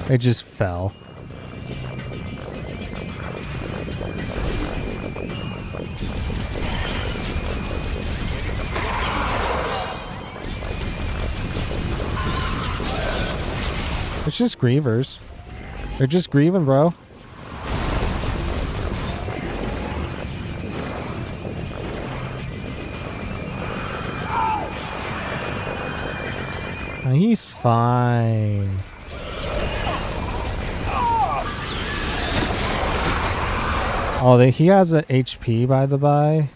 It just fell. It's just Grievers. They're just grieving, bro. Oh, he's fine. Oh, he has an HP, by the by.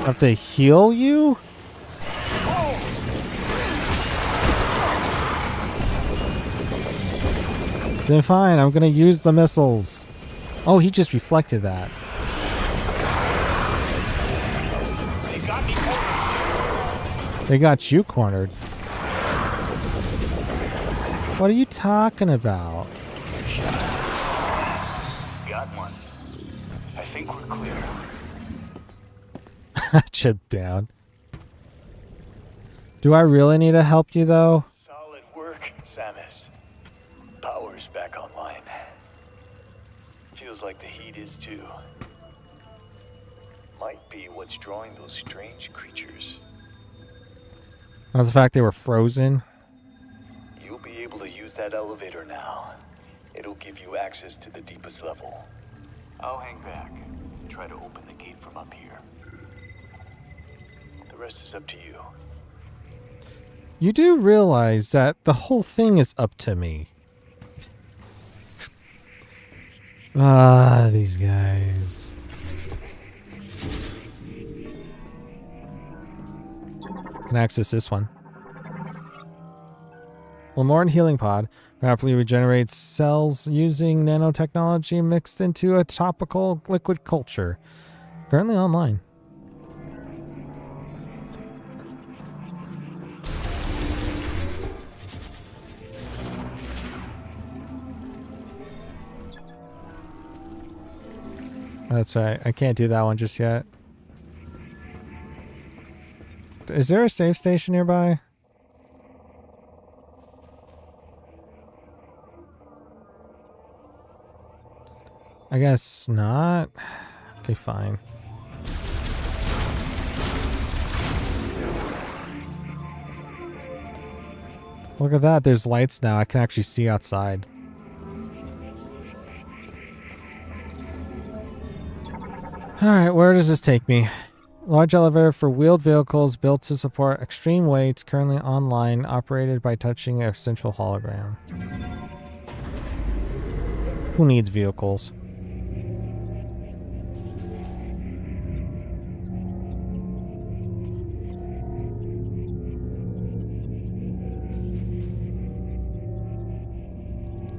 Have to heal you? Then fine, I'm gonna use the missiles. Oh, he just reflected that. They got you cornered. What are you talking about? Got one. I think we're clear. Chip down. Do I really need to help you though? Solid work, Samus. Power's back online. Feels like the heat is too. Might be what's drawing those strange creatures. Not the fact they were frozen. You'll be able to use that elevator now. It'll give you access to the deepest level. I'll hang back and try to open the gate from up here. The rest is up to you. You do realize that the whole thing is up to me. These guys. Can access this one. Lamorne Healing Pod rapidly regenerates cells using nanotechnology mixed into a topical liquid culture. Currently online. That's right. I can't do that one just yet. Is there a save station nearby? I guess not. Okay, fine. Look at that. There's lights now. I can actually see outside. Alright, where does this take me? Large elevator for wheeled vehicles built to support extreme weights, currently online, operated by touching a central hologram. Who needs vehicles?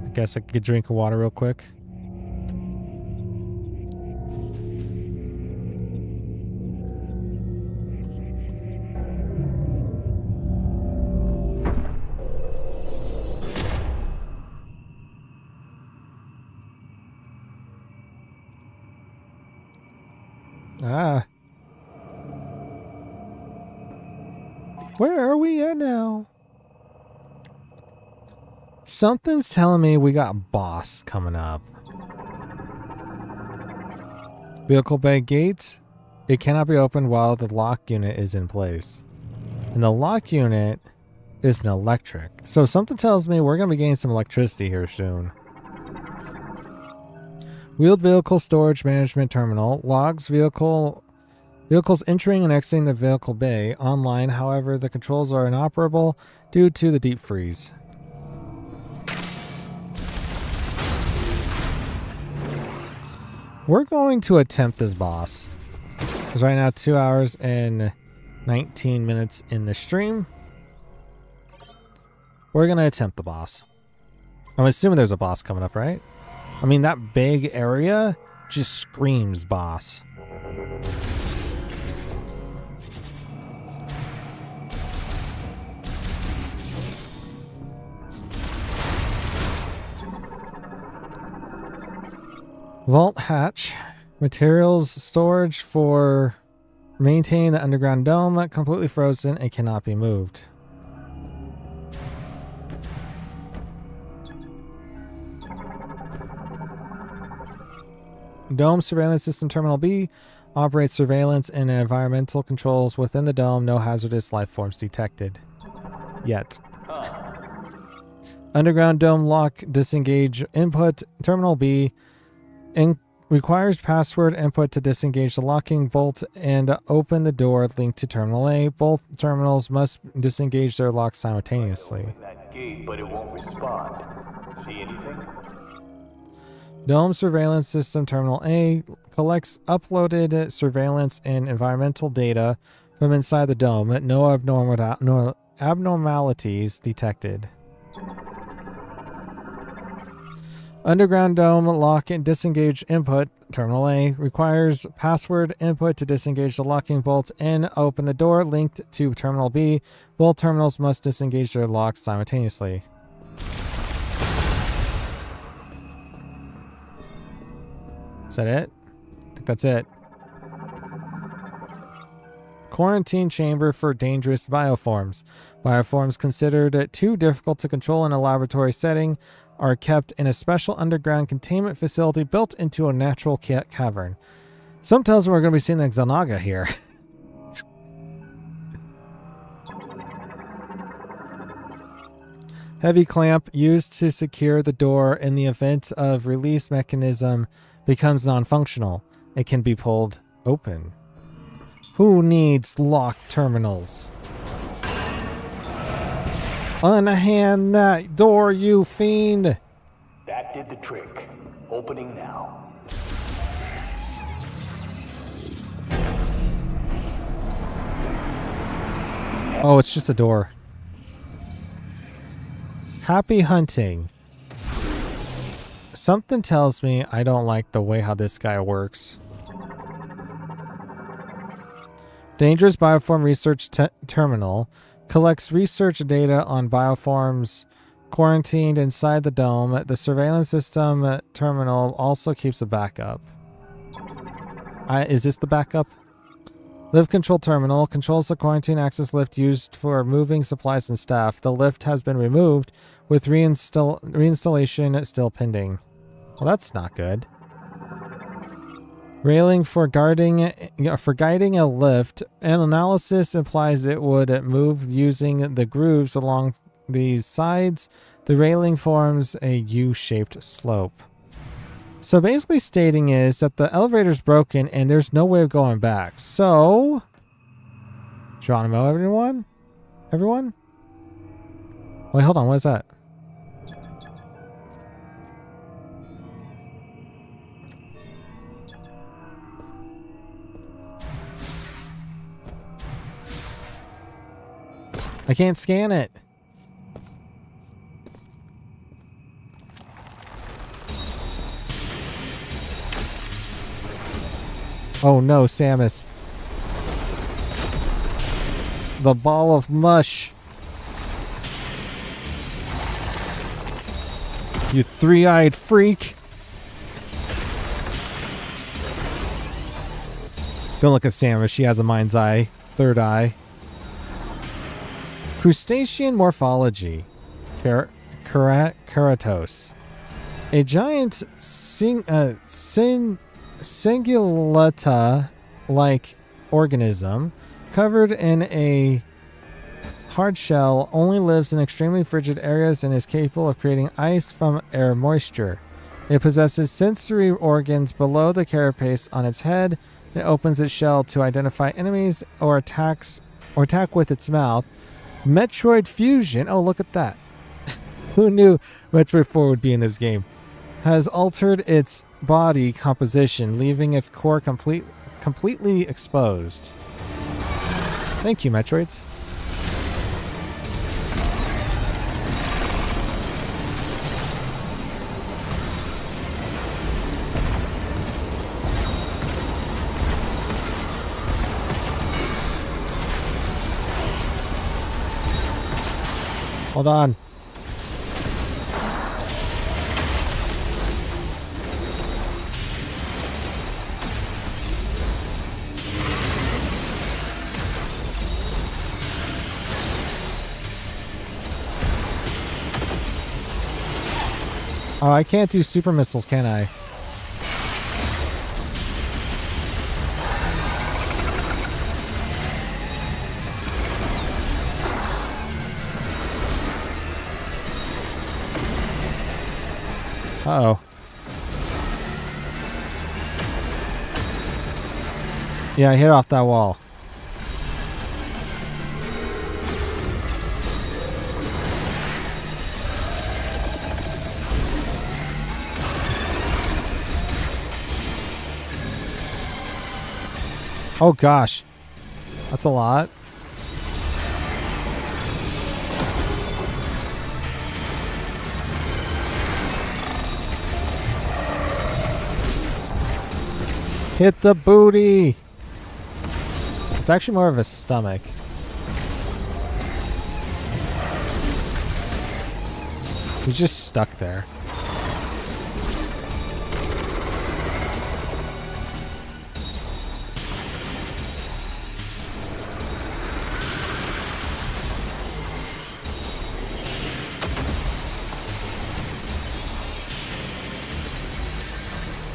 I guess I could get a drink of water real quick. Where are we at now? Something's telling me we got a boss coming up. Vehicle bay gate. It cannot be opened while the lock unit is in place. And the lock unit is an electric. So something tells me we're going to be getting some electricity here soon. Wheeled vehicle storage management terminal. Logs vehicles entering and exiting the vehicle bay. Online, however, the controls are inoperable due to the deep freeze. We're going to attempt this boss. Because right now, 2 hours and 19 minutes in the stream. We're going to attempt the boss. I'm assuming there's a boss coming up, right? I mean, that big area just screams boss. Vault hatch. Materials storage for maintaining the underground dome. Completely frozen and cannot be moved. Dome surveillance system terminal B operates surveillance and environmental controls within the dome. No hazardous life forms detected. Yet. Underground dome lock disengage input terminal B. Requires password input to disengage the locking bolt and open the door linked to Terminal A. Both terminals must disengage their locks simultaneously. Open that gate, but it won't respond. See anything? Dome Surveillance System Terminal A collects uploaded surveillance and environmental data from inside the dome. No abnormalities detected. Underground dome lock and disengage input. Terminal A requires password input to disengage the locking bolt and open the door linked to Terminal B. Both terminals must disengage their locks simultaneously. Is that it? I think that's it. Quarantine chamber for dangerous bioforms. Bioforms considered too difficult to control in a laboratory setting are kept in a special underground containment facility built into a natural cavern. Sometimes we're going to be seeing the Xanaga here. Heavy clamp used to secure the door in the event of release mechanism becomes non-functional. It can be pulled open. Who needs locked terminals? Unhand that door, you fiend! That did the trick. Opening now. Oh, it's just a door. Happy hunting. Something tells me I don't like the way how this guy works. Dangerous Bioform Research Terminal collects research data on bioforms quarantined inside the dome. The surveillance system terminal also keeps a backup. Is this the backup? Lift control terminal controls the quarantine access lift used for moving supplies and staff. The lift has been removed with reinstallation still pending. Well, that's not good. Railing for guiding a lift. An analysis implies it would move using the grooves along these sides. The railing forms a U-shaped slope. So basically stating is that the elevator's broken and there's no way of going back. So, Geronimo, everyone? Everyone? Wait, hold on, what is that? I can't scan it. Oh no, Samus. The ball of mush. You three-eyed freak. Don't look at Samus. She has a mind's eye. Third eye. Crustacean morphology. Keratos. A giant Cingulata-like organism covered in a hard shell, only lives in extremely frigid areas and is capable of creating ice from air moisture. It possesses sensory organs below the carapace on its head. It opens its shell to identify enemies or attack with its mouth. Metroid Fusion. Oh, look at that. Who knew Metroid 4 would be in this game? Has altered its body composition, leaving its core completely exposed. Thank you, Metroids. Hold on. Oh, I can't do super missiles, can I? Uh-oh. Yeah, I hit off that wall. Oh gosh. That's a lot. Hit the booty. It's actually more of a stomach. He's just stuck there.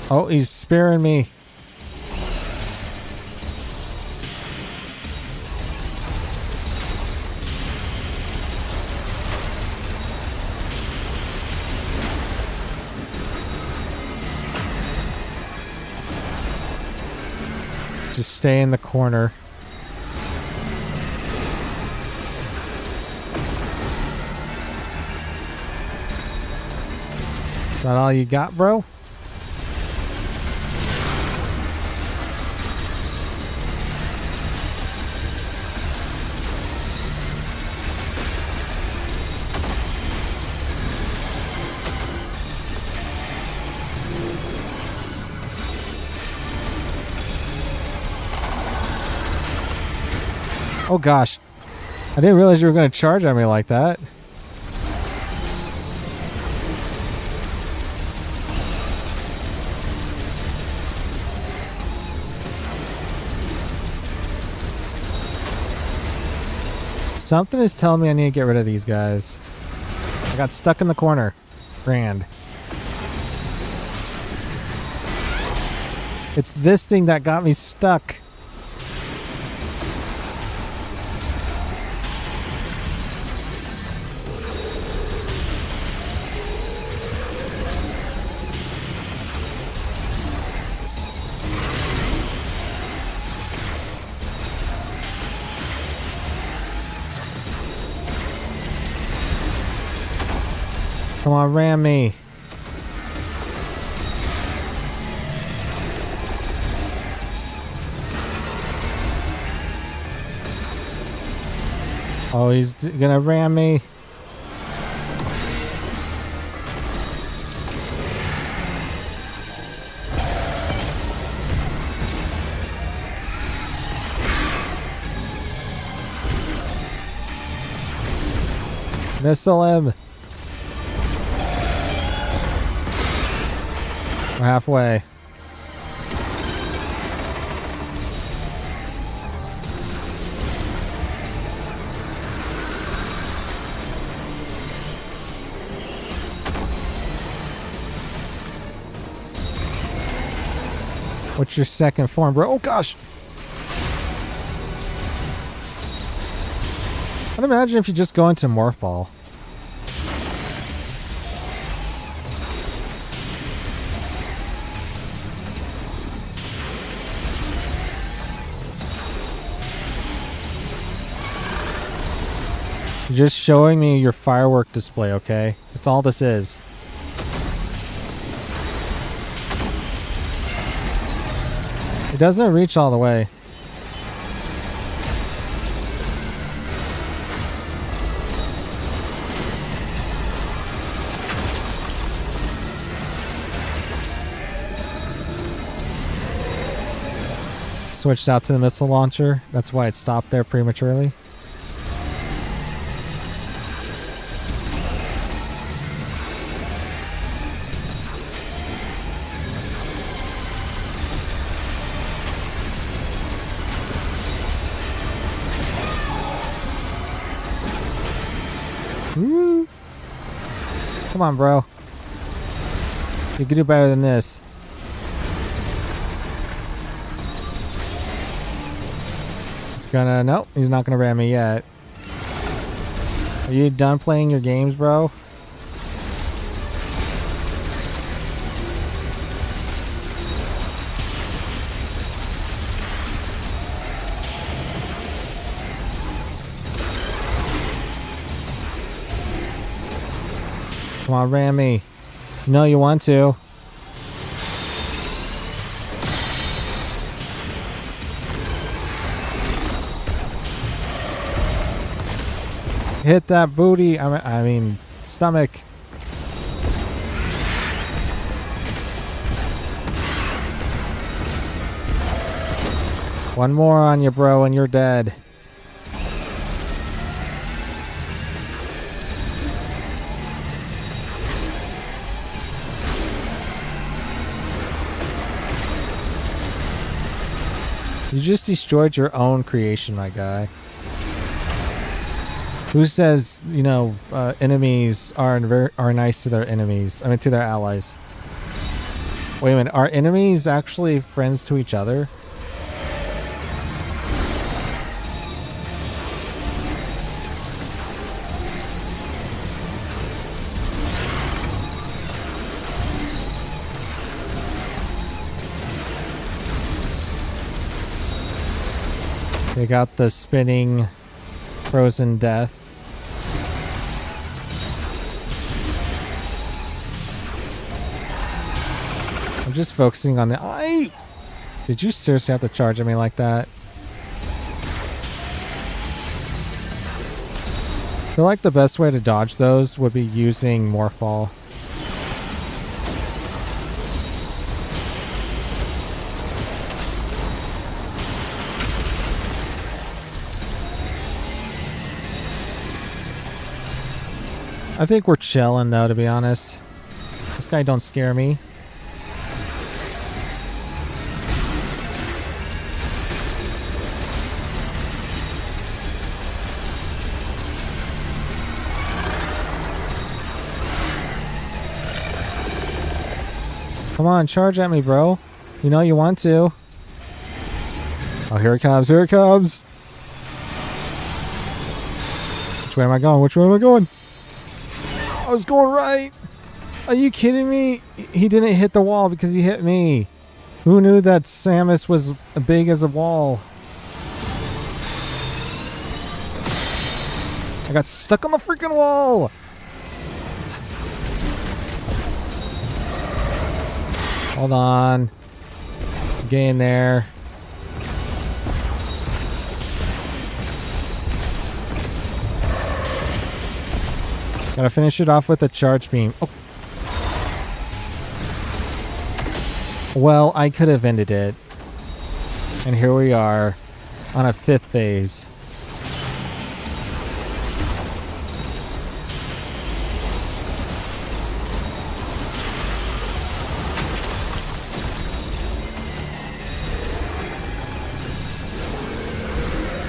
Oh, he's spearing me. Just stay in the corner. Is that all you got, bro? Oh gosh. I didn't realize you were going to charge at me like that. Something is telling me I need to get rid of these guys. I got stuck in the corner. Grand. It's this thing that got me stuck. Come on, ram me. Oh, he's gonna ram me. Missile him. We're halfway. What's your second form, bro? Oh gosh. I'd imagine if you just go into Morph Ball. You're just showing me your firework display, okay? That's all this is. It doesn't reach all the way. Switched out to the missile launcher. That's why it stopped there prematurely. Woo. Come on, bro. You can do better than this. He's gonna... Nope, he's not gonna ram me yet. Are you done playing your games, bro? Come on, ram me. No, you want to. Hit that booty. I mean, stomach. One more on you, bro, and you're dead. You just destroyed your own creation, my guy. Who says, you know, enemies are nice to their enemies? I mean, to their allies. Wait a minute. Are enemies actually friends to each other? They got the spinning frozen death. I'm just focusing on the eye. Did you seriously have to charge at me like that? I feel like the best way to dodge those would be using Morph Ball. I think we're chilling though, to be honest. This guy don't scare me. Come on, charge at me, bro. You know you want to. Oh, here it comes, here it comes. Which way am I going? Which way am I going? I was going right. Are you kidding me? He didn't hit the wall because he hit me. Who knew that Samus was big as a wall? I got stuck on the freaking wall. Hold on. Get in there. Gotta finish it off with a charge beam. Oh. Well, I could have ended it. And here we are on a 5th phase.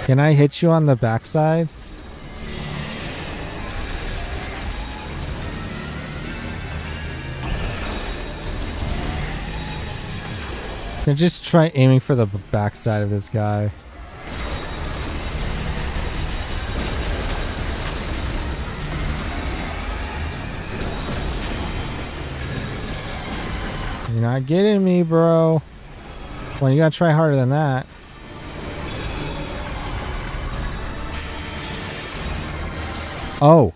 Can I hit you on the backside? Can I just try aiming for the backside of this guy? You're not getting me, bro. Well, you gotta try harder than that. Oh.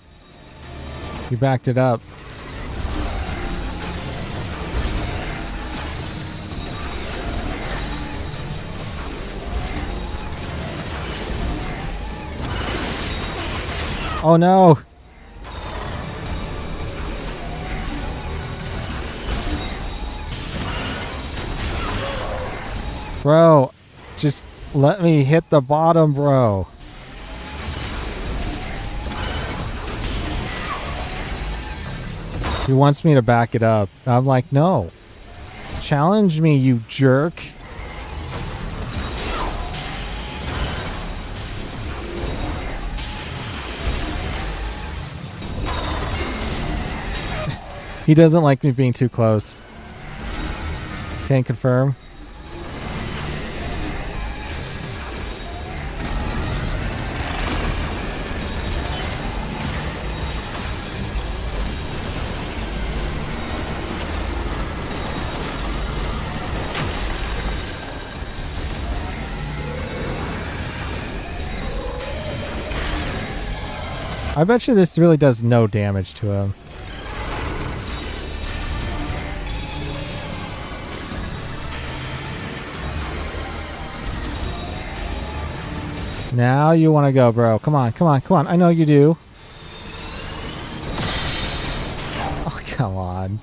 You backed it up. Oh no. Bro, just let me hit the bottom, bro. He wants me to back it up. I'm like, no. Challenge me, you jerk. He doesn't like me being too close. Can't confirm. I bet you this really does no damage to him. Now you want to go, bro. Come on, come on, come on. I know you do. Oh, come on.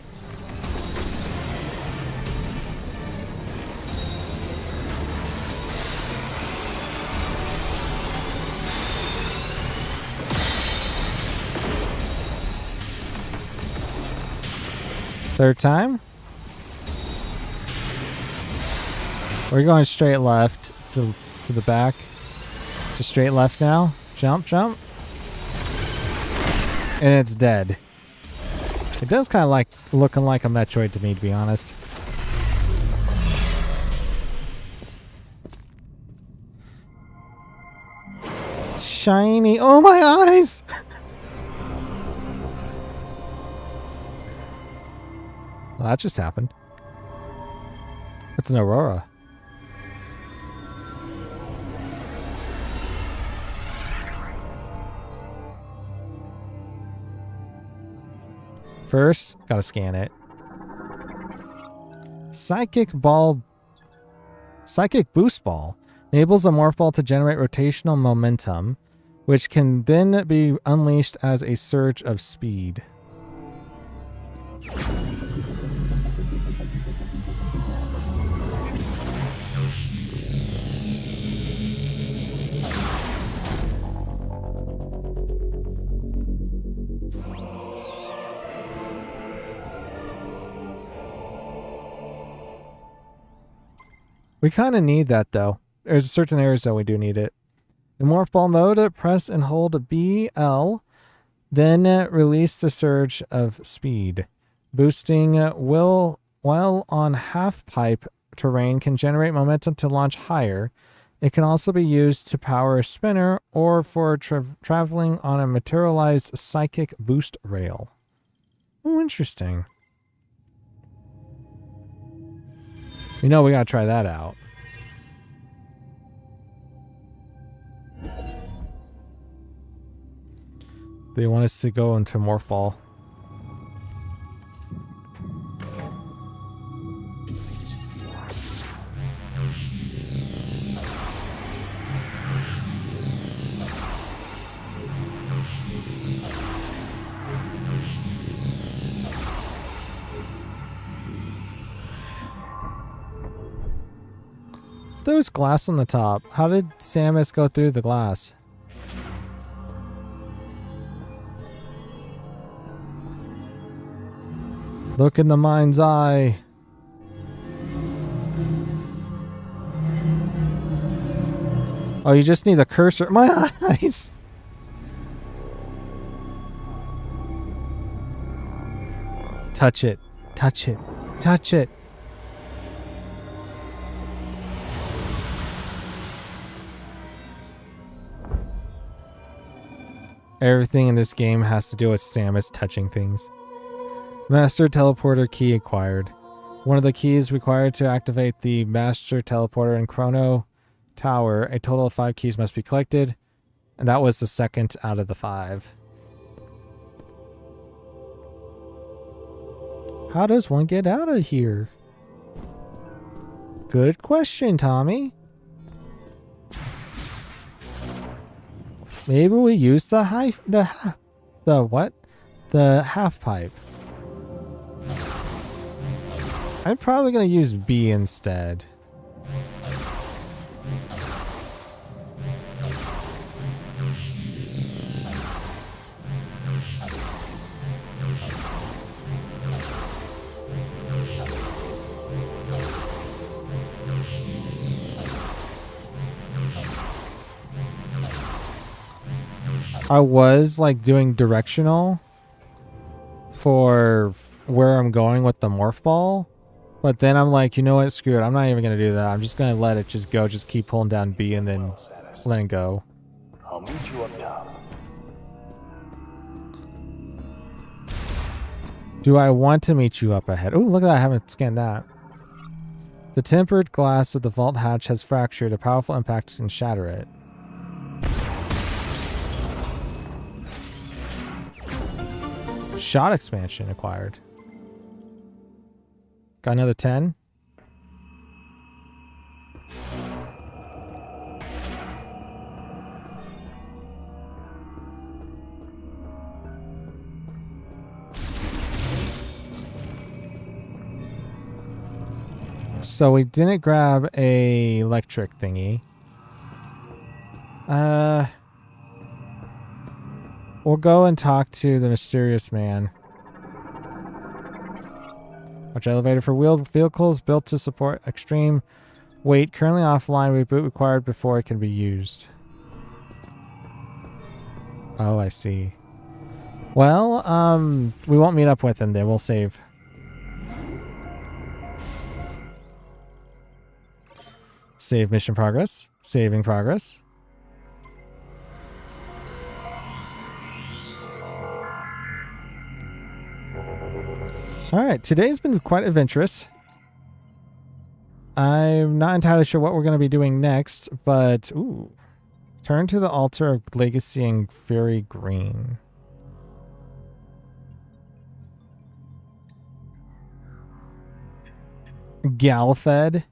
Third time. We're going straight left to the back. Just straight left now. Jump, jump. And it's dead. It does kind of like looking like a Metroid to me, to be honest. Shiny. Oh, my eyes! Well, that just happened. It's an Aurora. First, gotta scan it. Psychic Boost Ball enables a Morph Ball to generate rotational momentum, which can then be unleashed as a surge of speed. We kind of need that, though. There's certain areas that we do need it. In Morph Ball mode, press and hold BL, then release the surge of speed. Boosting while on half-pipe terrain can generate momentum to launch higher. It can also be used to power a spinner or for traveling on a materialized psychic boost rail. Oh, interesting. We know we gotta try that out. They want us to go into Morph Ball. There was glass on the top. How did Samus go through the glass? Look in the mind's eye. Oh, you just need a cursor. My eyes! Touch it. Touch it. Touch it. Everything in this game has to do with Samus touching things. Master Teleporter Key acquired. One of the keys required to activate the Master Teleporter in Chrono Tower. A total of 5 keys must be collected, and that was the second out of the 5. How does one get out of here? Good question, Tommy. Maybe we use the half pipe. I'm probably gonna use B instead. I was like doing directional for where I'm going with the morph ball, but then I'm like, you know what, screw it, I'm not even gonna do that. I'm just gonna let it just go, just keep pulling down B and then letting go. I'll meet you up top. Do I want to meet you up ahead? Oh, look at that, I haven't scanned that. The tempered glass of the vault hatch has fractured. A powerful impact can shatter it. Shot expansion acquired. Got another 10. So we didn't grab a electric thingy. We'll go and talk to the mysterious man. Which elevator for wheeled vehicles built to support extreme weight. Currently offline. Reboot required before it can be used. Oh, I see. Well, we won't meet up with him then. We'll save. Save mission progress. Saving progress. Alright, today's been quite adventurous. I'm not entirely sure what we're going to be doing next, but... Ooh. Turn to the altar of Legacy and Fury Green. Galfed?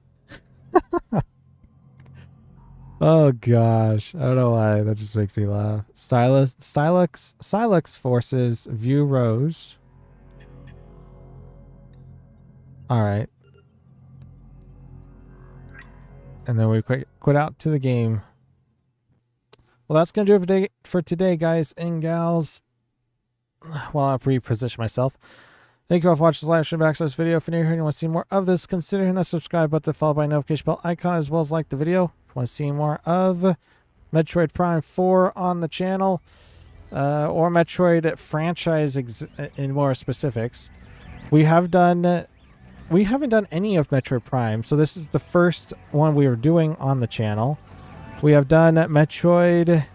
Oh gosh, I don't know why, that just makes me laugh. Stylux forces view Rose. Alright. And then we quit out to the game. Well, that's going to do it for today, guys and gals. While I reposition myself. Thank you all for watching this live stream backslash video. If you're new here and you want to see more of this, consider hitting that subscribe button followed by notification bell icon, as well as like the video. If you want to see more of Metroid Prime 4 on the channel, or Metroid franchise in more specifics. We haven't done any of Metroid Prime, so this is the first one we are doing on the channel. We have done Super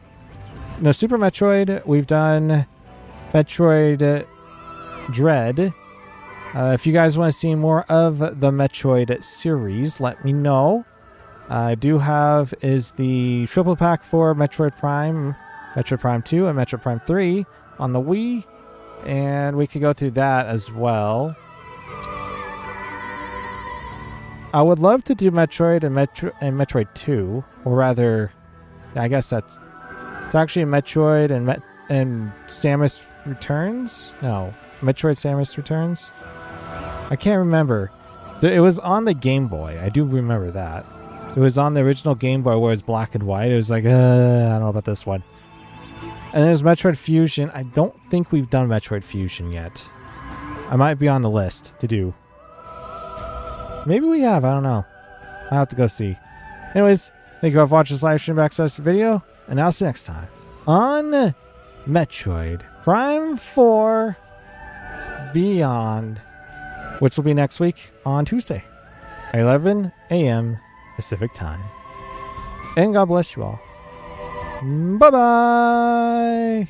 Metroid. We've done Metroid Dread. If you guys want to see more of the Metroid series, let me know. I do have the triple pack for Metroid Prime 2, and Metroid Prime 3 on the Wii, and we could go through that as well. I would love to do Metroid and Metroid 2, or rather, I guess it's actually Metroid and Samus Returns. No, Metroid Samus Returns. I can't remember. It was on the Game Boy. I do remember that. It was on the original Game Boy where it was black and white. It was like, I don't know about this one. And there's Metroid Fusion. I don't think we've done Metroid Fusion yet. I might be on the list to do. Maybe we have. I don't know. I'll have to go see. Anyways, thank you all for watching this live stream backslash video. And I'll see you next time on Metroid Prime 4 Beyond, which will be next week on Tuesday, 11 a.m. Pacific time. And God bless you all. Bye-bye.